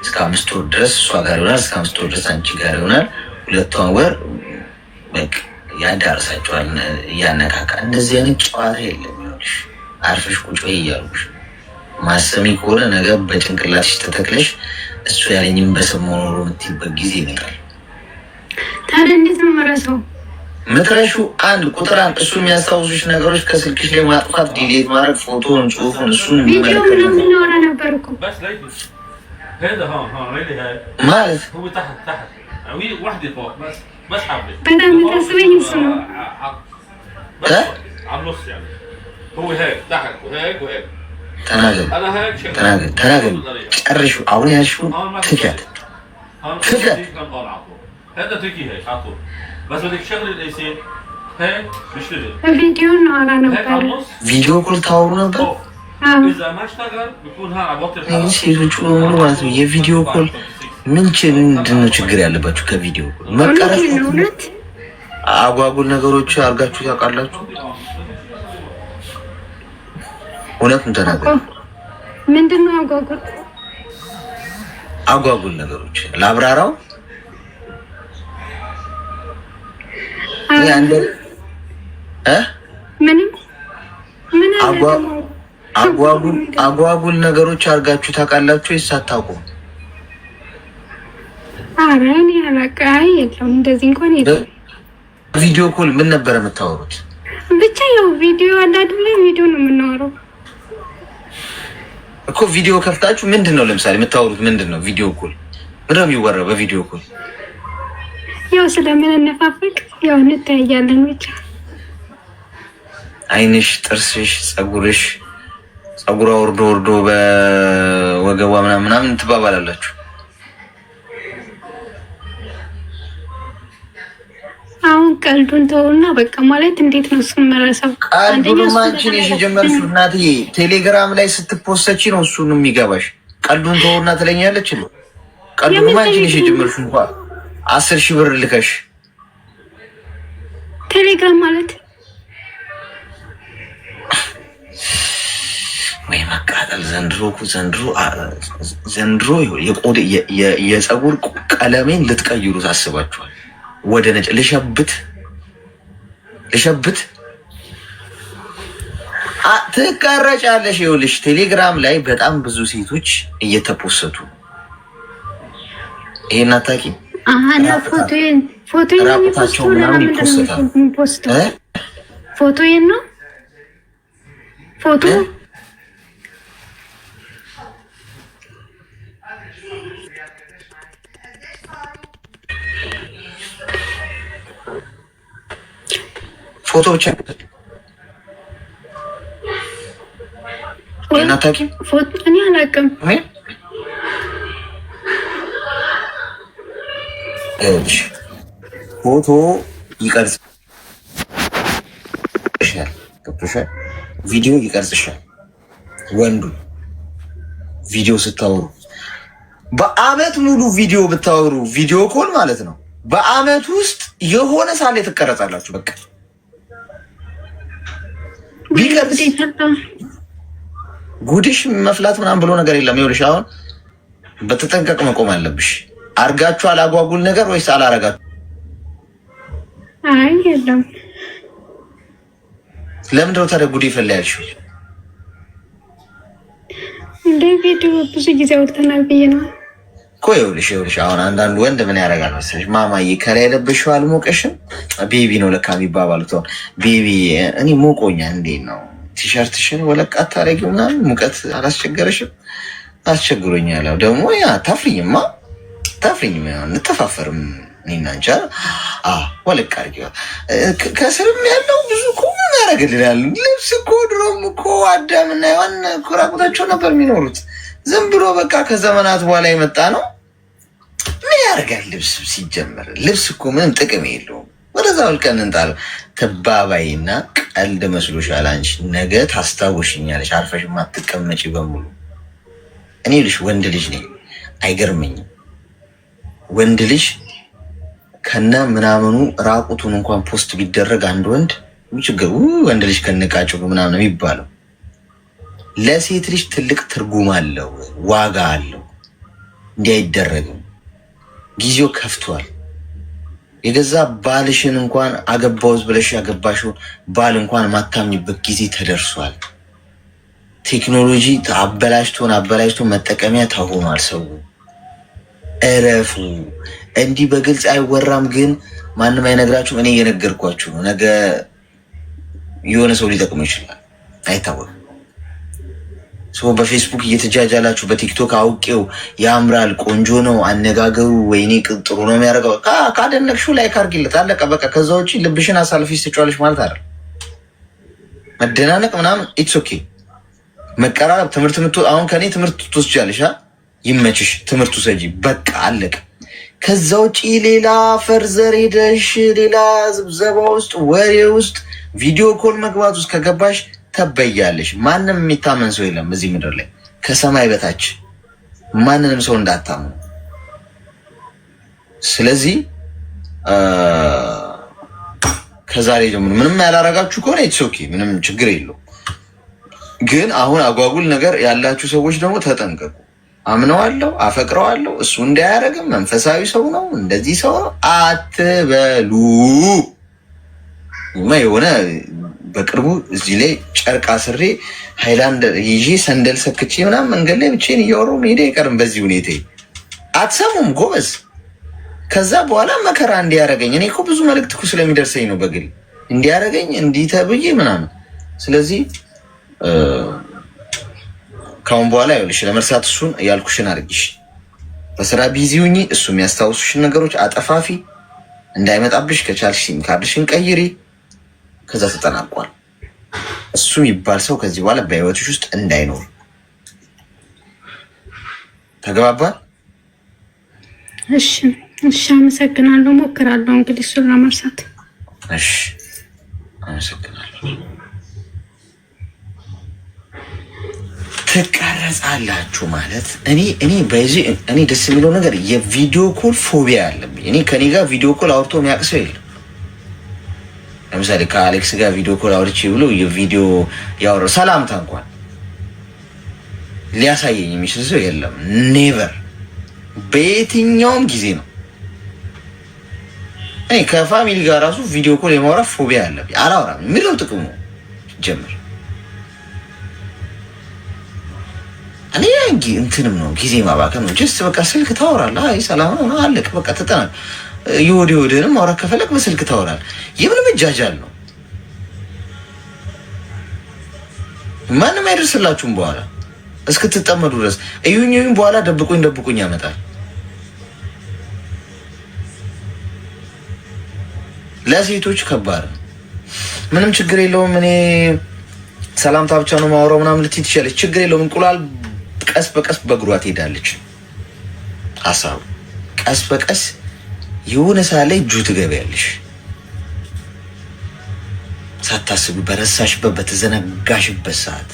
እስከ 5 ወር ድረስ እሷ ጋር ይሆናል፣ እስከ 5 ወር ድረስ አንቺ ጋር ይሆናል። 2 ወር በቃ ያዳርሳቸዋል እያነካካ። እንደዚህ አይነት ጨዋታ የለም። ይኸውልሽ አርፈሽ ቁጭ በይ እያሉሽ ማሰሚ ከሆነ ነገር በጭንቅላትሽ ተተክለሽ እሱ ያለኝም በሰሞኑ ኖሮ የምትይበት ጊዜ ይመጣል። ታዲያ እንዴት ነው የምረሳው? ምትረሹ አንድ ቁጥር አንድ እሱ የሚያስታውሱሽ ነገሮች ከስልክሽ ላይ ማጥፋት፣ ዲሌት ማድረግ፣ ፎቶን፣ ጽሁፉን እሱን ቪዲዮ ምናምን እናወራ ነበር እኮ ማለት በጣም የምታስበኝ እሱ ነው። ተናገር ጨርሹ። አሁን ያልሽውን ትፈት ቪዲዮ እናወራ ነበር። ቪዲዮ ኮል ታወሩ ነበር ሴቶቹ በሙሉ ማለት ነው። የቪዲዮ ኮል ምንድን ነው ችግር ያለባችሁ? ከቪዲዮ ኮል መቀረጽ አጓጉል ነገሮች አድርጋችሁ ታውቃላችሁ? እውነቱን ተናገር። ምንድን ነው አጓጉል? አጓጉል ነገሮች ላብራራው። አጓጉል ነገሮች አድርጋችሁ ታውቃላችሁ ወይስ አታውቁም? ኧረ እኔ አላውቅም። የለውም እንደዚህ እንኳን የለም። ቪዲዮ ኮል ምን ነበር የምታወሩት? ብቻ ያው ቪዲዮ አላድም ላይ ቪዲዮ ነው የምናወራው እኮ። ቪዲዮ ከፍታችሁ ምንድን ነው ለምሳሌ የምታወሩት? ምንድን ነው ቪዲዮ ኮል? ምንድን ነው የሚወራው በቪዲዮ ኮል? ያው ስለምንነፋፈቅ ያው እንተያያለን ብቻ። አይንሽ፣ ጥርስሽ፣ ጸጉርሽ፣ ጸጉሯ ወርዶ በወገቧ ምናምን ትባባላላችሁ። አሁን ቀልዱን ተውና በቃ ማለት እንዴት ነው እሱን መረሳው? ቀልዱን አንቺ ነሽ የጀመርሽው እናትዬ። ቴሌግራም ላይ ስትፖሰቺ ነው እሱን የሚገባሽ። ቀልዱን ተውና ትለኛለች ነው ቀድሞ ማንቺ ጀምርሽ እንኳን 10,000 ብር ልከሽ ቴሌግራም ማለት ወይ መቃጠል። ዘንድሮ የቆዳ የፀጉር ቀለሜን ልትቀይሩ ታስባችኋል? ወደ ነጭ ልሸብት ትቀረጫለሽ። ይኸውልሽ ቴሌግራም ላይ በጣም ብዙ ሴቶች እየተፖሰቱ ይሄን አታውቂም? ፎቶዬን ራቁታቸው ምናምን ይፖስታል። ፎቶዬን ነው ፎቶ ብቻ አታውቂም? ፎቶ እኔ አላውቅም። ፎቶ ይቀርጽሻል፣ ቪዲዮ ይቀርጽሻል። ወንዱ ቪዲዮ ስታወሩ በአመት ሙሉ ቪዲዮ ብታወሩ ቪዲዮ ኮል ማለት ነው። በአመት ውስጥ የሆነ ሳሌ ትቀረጻላችሁ። በቃ ቢቀርጽ ጉድሽ መፍላት ምናምን ብሎ ነገር የለም። ይኸውልሽ አሁን በተጠንቀቅ መቆም አለብሽ። አርጋችሁ አላጓጉል ነገር ወይስ አላረጋችሁ? አይ የለም። ለምንድን ነው ታዲያ ጉድ ይፈላ ያልሽው? እንደ ቪዲዮ ብዙ ጊዜ አውርተናል ብዬ ነው እኮ። ይኸውልሽ አሁን አንዳንድ ወንድ ምን ያደርጋል መሰለሽ? ማማዬ ከላይ ለብሽው አልሞቀሽም? ቤቢ ነው ለካ የሚባባሉት። ቤቢ እኔ ሞቆኛ እንዴት ነው ቲሸርትሽን ወለቃት ታረጊው ምናምን ሙቀት አላስቸገረሽም? አስቸግሮኛል። ደግሞ ያ ታፍሪኝማ እንተፋፈርም እኔና እንጃ። ወለቃ አድርጊው። ከስርም ያለው ብዙ እኮ ምን ያደርግልናል? ልብስ እኮ ድሮም እኮ አዳምና ሔዋን እኮ ራቁታቸው ነበር የሚኖሩት። ዝም ብሎ በቃ ከዘመናት በኋላ የመጣ ነው። ምን ያደርጋል ልብስ? ሲጀመር ልብስ እኮ ምንም ጥቅም የለውም። ወደዛ ወልቀን እንጣለው። ተባባይና ቀልድ መስሎሻል አንቺ። ነገ ታስታውሽኛለሽ። አርፈሽ ማትቀመጪ በሙሉ እኔ ልሽ ወንድ ልጅ ነኝ። አይገርመኝም። ወንድ ልጅ ከነ ምናምኑ ራቁቱን እንኳን ፖስት ቢደረግ አንድ ወንድ ችግር ወንድ ልጅ ከነቃጭሉ ምናምን የሚባለው ለሴት ልጅ ትልቅ ትርጉም አለው፣ ዋጋ አለው። እንዲህ አይደረግም። ጊዜው ከፍቷል። የገዛ ባልሽን እንኳን አገባውስ ብለሽ ያገባሽው ባል እንኳን ማታምኝበት ጊዜ ተደርሷል። ቴክኖሎጂ አበላሽቶ መጠቀሚያ ተሆኗል ሰው። እረፉ። እንዲህ በግልጽ አይወራም፣ ግን ማንም አይነግራችሁም። እኔ እየነገርኳችሁ ነው። ነገ የሆነ ሰው ሊጠቅሙ ይችላል፣ አይታወቅም። ሰው በፌስቡክ እየተጃጃላችሁ በቲክቶክ አውቄው ያምራል፣ ቆንጆ ነው አነጋገሩ፣ ወይኔ ጥሩ ነው የሚያደርገው። ካደነቅሽው ላይክ አድርጊለት፣ አለቀ በቃ። ከዛ ውጭ ልብሽን አሳልፈሽ ትጫዋለሽ ማለት አይደል። መደናነቅ ምናምን ኢትስ ኦኬ። መቀራረብ አሁን ከኔ ትምህርት ትወስጃለሽ። ይመችሽ፣ ትምህርቱ ሰጂ፣ በቃ አለቀ። ከዛ ውጭ ሌላ ፈርዘር ሄደሽ ሌላ ዝብዘባ ውስጥ ወሬ ውስጥ ቪዲዮ ኮል መግባት ውስጥ ከገባሽ ተበያለሽ። ማንም የሚታመን ሰው የለም እዚህ ምድር ላይ ከሰማይ በታች ማንንም ሰው እንዳታምኑ። ስለዚህ ከዛሬ ጀምሮ ምንም ያላረጋችሁ ከሆነ ኢትስ ኦኬ፣ ምንም ችግር የለውም። ግን አሁን አጓጉል ነገር ያላችሁ ሰዎች ደግሞ ተጠንቀቁ። አምነዋለሁ፣ አፈቅረዋለሁ፣ እሱ እንዳያረግም መንፈሳዊ ሰው ነው እንደዚህ ሰው ነው አትበሉ። የሆነ በቅርቡ እዚህ ላይ ጨርቅ አስሬ ሃይላንድ ይዤ ሰንደል ሰክቼ ምናምን መንገድ ላይ ብቻዬን እያወራሁ መሄድ አይቀርም። በዚህ ሁኔታ አትሰሙም ጎበዝ። ከዛ በኋላ መከራ እንዲያረገኝ እኔ እኮ ብዙ መልዕክት እኮ ስለሚደርሰኝ ነው በግል እንዲያረገኝ እንዲህ ተብዬ ምናምን። ስለዚህ ካሁን በኋላ ይኸውልሽ ለመርሳት እሱን ያልኩሽን አድርጊሽ። በስራ ቢዚ ሁኚ። እሱ የሚያስታውሱሽን ነገሮች አጠፋፊ እንዳይመጣብሽ ከቻልሽ ሲም ካርድሽን ቀይሪ። ከዛ ተጠናቋል። እሱ የሚባል ሰው ከዚህ በኋላ በህይወትሽ ውስጥ እንዳይኖር። ተግባባን? እሺ፣ አመሰግናለሁ። ሞክራለሁ እንግዲህ እሱን ለመርሳት። እሺ፣ አመሰግናለሁ። ትቀረጻላችሁ ማለት እኔ በዚህ እኔ ደስ የሚለው ነገር የቪዲዮ ኮል ፎቢያ አለብኝ። እኔ ከኔ ጋር ቪዲዮ ኮል አውርቶ የሚያቅሰው የለም። ለምሳሌ ከአሌክስ ጋር ቪዲዮ ኮል አውርቼ ብሎ የቪዲዮ ያወራው ሰላምታ እንኳን ሊያሳየኝ የሚችል ሰው የለም። ኔቨር በየትኛውም ጊዜ ነው። እኔ ከፋሚሊ ጋር ራሱ ቪዲዮ ኮል የማውራት ፎቢያ አለብኝ። አላወራም። ምንም ጥቅሙ ጀምር እኔ እንትንም ነው ጊዜ ማባከን ነው። ጀስት በቃ ስልክ ታወራለህ። አይ ሰላም ነው አለቅ በቃ ተጠናል። ይወዲንም ማውራት ከፈለክ በስልክ ታወራለህ። የምን መጃጃል ነው? ማንም አይደርስላችሁም። በኋላ እስክትጠመዱ ድረስ እዩኝ በኋላ ደብቁኝ ያመጣል። ለሴቶች ከባድ ነው። ምንም ችግር የለውም። እኔ ሰላምታ ብቻ ነው ማውራው ምናምን ልትይ ትችላለች። ችግር የለውም። እንቁላል ቀስ በቀስ በእግሯ ትሄዳለች። ሀሳቡ ቀስ በቀስ የሆነ ሰዓት ላይ እጁ ትገቢያለሽ። ሳታስቡ በረሳሽበት በተዘነጋሽበት ሰዓት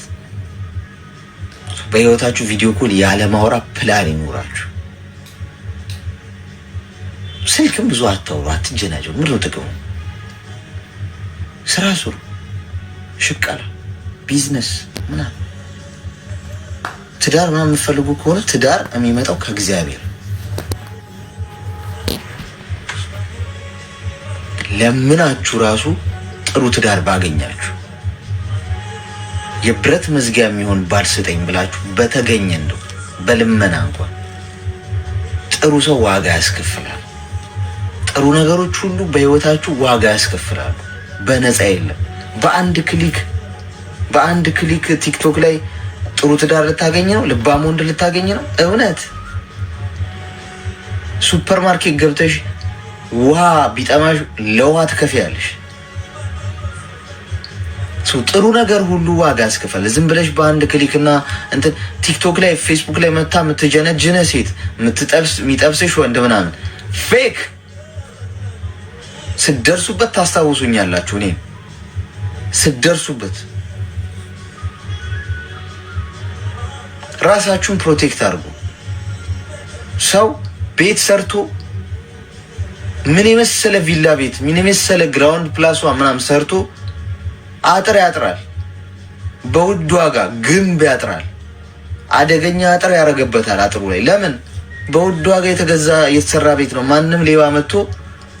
በህይወታችሁ ቪዲዮ ኮል ያለ ማውራት ፕላን ይኖራችሁ። ስልክም ብዙ አታውሩ፣ አትጀናጀሩ። ምንድነው ጥቅሙ? ስራ ስሩ፣ ሽቀላ፣ ቢዝነስ ምናምን። ትዳር ምናምን የምትፈልጉ ከሆነ ትዳር የሚመጣው ከእግዚአብሔር። ለምናችሁ ራሱ ጥሩ ትዳር ባገኛችሁ የብረት መዝጊያ የሚሆን ባል ስጠኝ ብላችሁ በተገኘ እንደው በልመና እንኳን ጥሩ ሰው ዋጋ ያስከፍላል። ጥሩ ነገሮች ሁሉ በህይወታችሁ ዋጋ ያስከፍላሉ። በነፃ የለም። በአንድ ክሊክ ቲክቶክ ላይ ጥሩ ትዳር ልታገኝ ነው። ልባም ወንድ ልታገኝ ነው። እውነት ሱፐርማርኬት ገብተሽ ውሃ ቢጠማሽ ለውሃ ትከፍያለሽ። ጥሩ ነገር ሁሉ ዋጋ ያስከፍላል። ዝም ብለሽ በአንድ ክሊክና እንትን ቲክቶክ ላይ ፌስቡክ ላይ መታ የምትጀነጅነ ሴት የሚጠብስሽ ወንድ ምናምን ፌክ ስደርሱበት ታስታውሱኛላችሁ። እኔ ስደርሱበት ራሳችሁን ፕሮቴክት አድርጉ። ሰው ቤት ሰርቶ ምን የመሰለ ቪላ ቤት ምን የመሰለ ግራውንድ ፕላስ ምናምን ሰርቶ አጥር ያጥራል። በውድ ዋጋ ግንብ ያጥራል። አደገኛ አጥር ያረገበታል። አጥሩ ላይ ለምን? በውድ ዋጋ የተሰራ ቤት ነው። ማንም ሌባ መጥቶ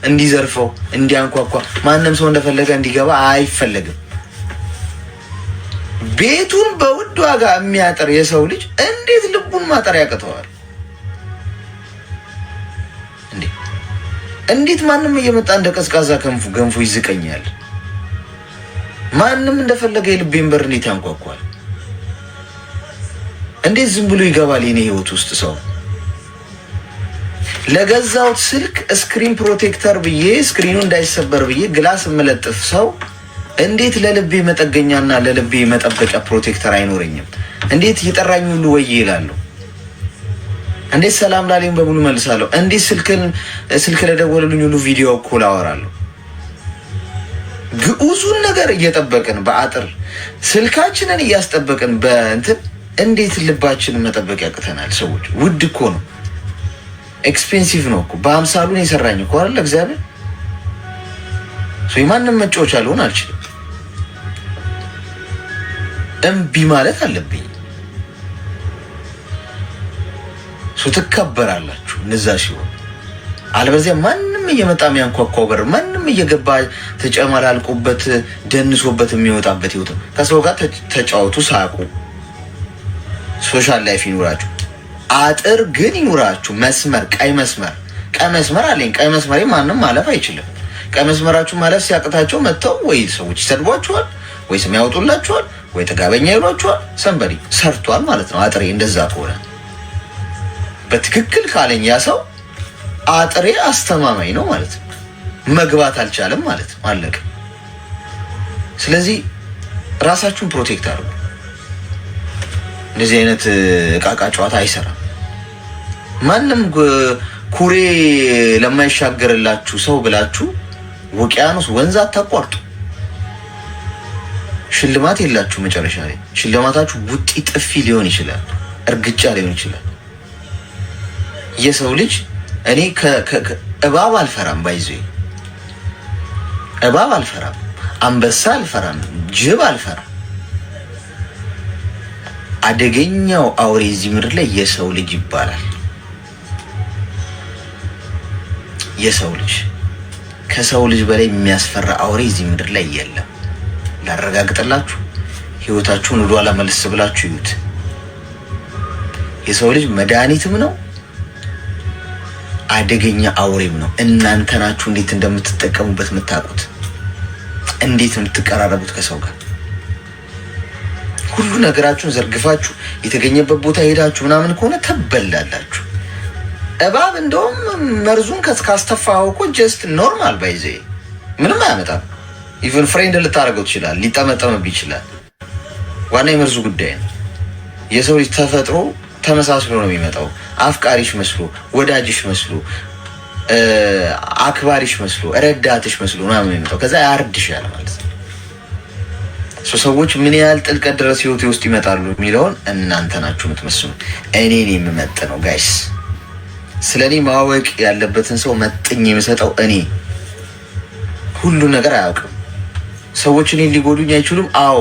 እንዲዘርፈው እንዲያንኳኳ ማንም ሰው እንደፈለገ እንዲገባ አይፈለግም። ቤቱን በውድ ዋጋ የሚያጠር የሰው ልጅ እንዴት ልቡን ማጠር ያቅተዋል? እንዴት ማንም እየመጣ እንደ ቀዝቃዛ ገንፎ ይዝቀኛል? ማንም እንደፈለገ የልቤን በር እንዴት ያንኳኳል? እንዴት ዝም ብሎ ይገባል የኔ ህይወት ውስጥ ሰው? ለገዛውት ስልክ ስክሪን ፕሮቴክተር ብዬ ስክሪኑ እንዳይሰበር ብዬ ግላስ የምለጥፍ ሰው እንዴት ለልቤ መጠገኛና ለልቤ መጠበቂያ ፕሮቴክተር አይኖረኝም? እንዴት የጠራኝ ሁሉ ወይ ይላለሁ? እንዴት ሰላም ላለኝ በሙሉ መልሳለሁ? እንዴት ስልክ ለደወሉልኝ ሁሉ ቪዲዮ ኮል አወራለሁ? ግዑዙን ነገር እየጠበቅን በአጥር ስልካችንን እያስጠበቅን በእንትን እንዴት ልባችንን መጠበቅ ያቅተናል? ሰዎች ውድ እኮ ነው፣ ኤክስፔንሲቭ ነው እኮ። በአምሳሉን የሰራኝ እኮ አይደል እግዚአብሔር። የማንም መጫወቻ ልሆን አልችልም። እምቢ ማለት አለብኝ። ትከበራላችሁ እነዛ ሲሆን፣ አለበለዚያ ማንም እየመጣ የሚያንኳኳው በር ማንም እየገባ ተጨመላልቆበት ደንሶበት የሚወጣበት ህይወት ነው። ከሰው ጋር ተጫወቱ፣ ሳቁ፣ ሶሻል ላይፍ ይኑራችሁ። አጥር ግን ይኑራችሁ። መስመር፣ ቀይ መስመር አለኝ። ቀይ መስመሬ ማንም ማለፍ አይችልም። ቀይ መስመራችሁ ማለፍ ሲያቅታቸው መጥተው ወይ ሰዎች ይሰድቧችኋል፣ ወይ ስም ያወጡላችኋል፣ ወይ ጥጋበኛ ይሏችኋል። ሰንበሪ ሰርቷል ማለት ነው። አጥሬ እንደዛ ከሆነ በትክክል ካለኝ ያ ሰው አጥሬ አስተማማኝ ነው ማለት ነው። መግባት አልቻለም ማለት ነው። አለቀ። ስለዚህ ራሳችሁን ፕሮቴክት አድርጉ። እንደዚህ አይነት እቃቃ ጨዋታ አይሰራም። ማንም ኩሬ ለማይሻገርላችሁ ሰው ብላችሁ ውቅያኖስ ወንዝ አታቋርጡ። ሽልማት የላችሁ። መጨረሻ ላይ ሽልማታችሁ ቡጢ ጥፊ ሊሆን ይችላል፣ እርግጫ ሊሆን ይችላል። የሰው ልጅ እኔ እባብ አልፈራም፣ ባይዞ እባብ አልፈራም፣ አንበሳ አልፈራም፣ ጅብ አልፈራም። አደገኛው አውሬ እዚህ ምድር ላይ የሰው ልጅ ይባላል። የሰው ልጅ ከሰው ልጅ በላይ የሚያስፈራ አውሬ እዚህ ምድር ላይ የለም። ላረጋግጥላችሁ፣ ህይወታችሁን ወደ ኋላ መልስ ብላችሁ ይዩት። የሰው ልጅ መድኃኒትም ነው፣ አደገኛ አውሬም ነው። እናንተ ናችሁ እንዴት እንደምትጠቀሙበት የምታውቁት፣ እንዴት የምትቀራረቡት ከሰው ጋር። ሁሉ ነገራችሁን ዘርግፋችሁ የተገኘበት ቦታ ሄዳችሁ ምናምን ከሆነ ተበላላችሁ። እባብ እንደውም መርዙን ካስተፋው እኮ ጀስት ኖርማል ባይዘ ምንም አያመጣም። ኢቨን ፍሬንድ ልታደርገው ትችላል፣ ሊጠመጠምብ ይችላል። ዋና የመርዙ ጉዳይ ነው። የሰው ልጅ ተፈጥሮ ተመሳስሎ ነው የሚመጣው። አፍቃሪሽ መስሎ፣ ወዳጅሽ መስሎ፣ አክባሪሽ መስሎ፣ ረዳትሽ መስሎ ምናምን የሚመጣው ከዛ ያርድሻል ማለት ነው። ሰዎች ምን ያህል ጥልቀት ድረስ ህይወቴ ውስጥ ይመጣሉ የሚለውን እናንተ ናችሁ የምትመስሉት። እኔን የምመጥ ነው ጋይስ። ስለ እኔ ማወቅ ያለበትን ሰው መጥኝ የምሰጠው እኔ። ሁሉ ነገር አያውቅም። ሰዎች እኔን ሊጎዱኝ አይችሉም። አዎ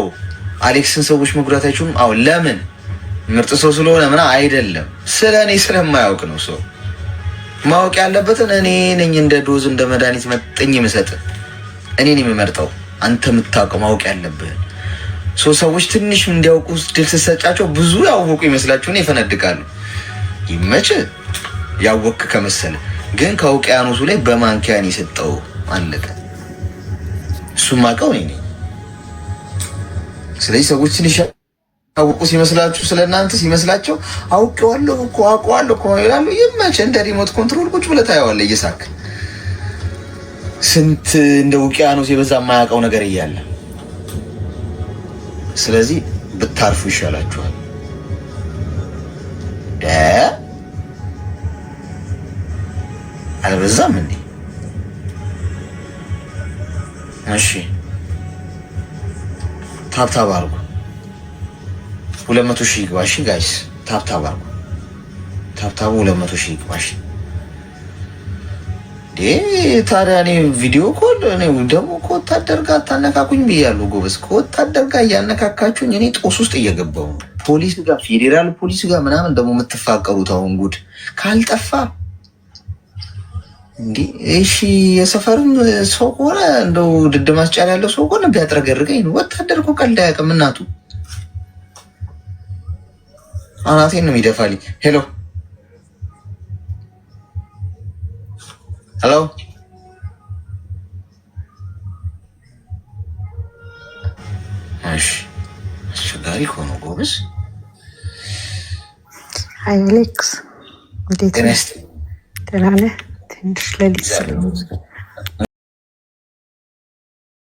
አሌክስን ሰዎች መጉዳት አይችሉም። አዎ ለምን? ምርጥ ሰው ስለሆነ ምና አይደለም። ስለ እኔ ስለማያውቅ ነው። ሰው ማወቅ ያለበትን እኔ ነኝ። እንደ ዶዝ እንደ መድኃኒት መጥኝ የምሰጥ እኔን የምመርጠው። አንተ የምታውቀው ማወቅ ያለብህን ሰዎች ትንሽ እንዲያውቁ ድል ስትሰጫቸው ብዙ ያወቁ ይመስላችሁን ይፈነድቃሉ። ይመች ያወቅ ከመሰለ ግን ከውቅያኖሱ ላይ በማንኪያን የሰጠው አለቀ። እሱም አውቀው እኔ ነኝ። ስለዚህ ሰዎች ትንሽ ያወቁ ሲመስላችሁ ስለእናንተ ሲመስላቸው አውቀዋለሁ እኮ አውቀዋለሁ እኮ ይላሉ። ይመች እንደ ሪሞት ኮንትሮል ቁጭ ብለህ ታየዋለህ እየሳክ ስንት እንደ ውቅያኖስ የበዛ የማያውቀው ነገር እያለ። ስለዚህ ብታርፉ ይሻላችኋል። አልበዛም እንዴ? እሺ ታብታብ አድርጉ። 200 ሺህ ይግባ። እሺ ጋይስ ታብታብ አድርጉ። ታብታቡ 200 ሺህ ይግባ። እሺ ታዲያ እኔ ቪዲዮ ኮል እኔ ደግሞ ከወታደር ጋር አታነካኩኝ ብያለሁ። ጎበዝ ከወታደር ጋር እያነካካችሁኝ እኔ ጦስ ውስጥ እየገባሁ ነው። ፖሊስ ጋር ፌዴራል ፖሊስ ጋር ምናምን ደግሞ የምትፋቀሩት አሁን ጉድ ካልጠፋ እንዲህ። እሺ የሰፈርም ሰው ከሆነ እንደው ድድ ማስጫል ያለው ሰው ከሆነ ቢያጥረገርገኝ ነው። ወታደር እኮ ቀልድ አያውቅም እናቱ። አናቴን ነው የሚደፋልኝ። ሄሎ ሄሎ እሺ አስቸጋሪ ከሆነ ጎበዝ። አይ አሌክስ እንዴት ነህ? ደህና ነህ? ትንሽ ሌሊት ስለሆነ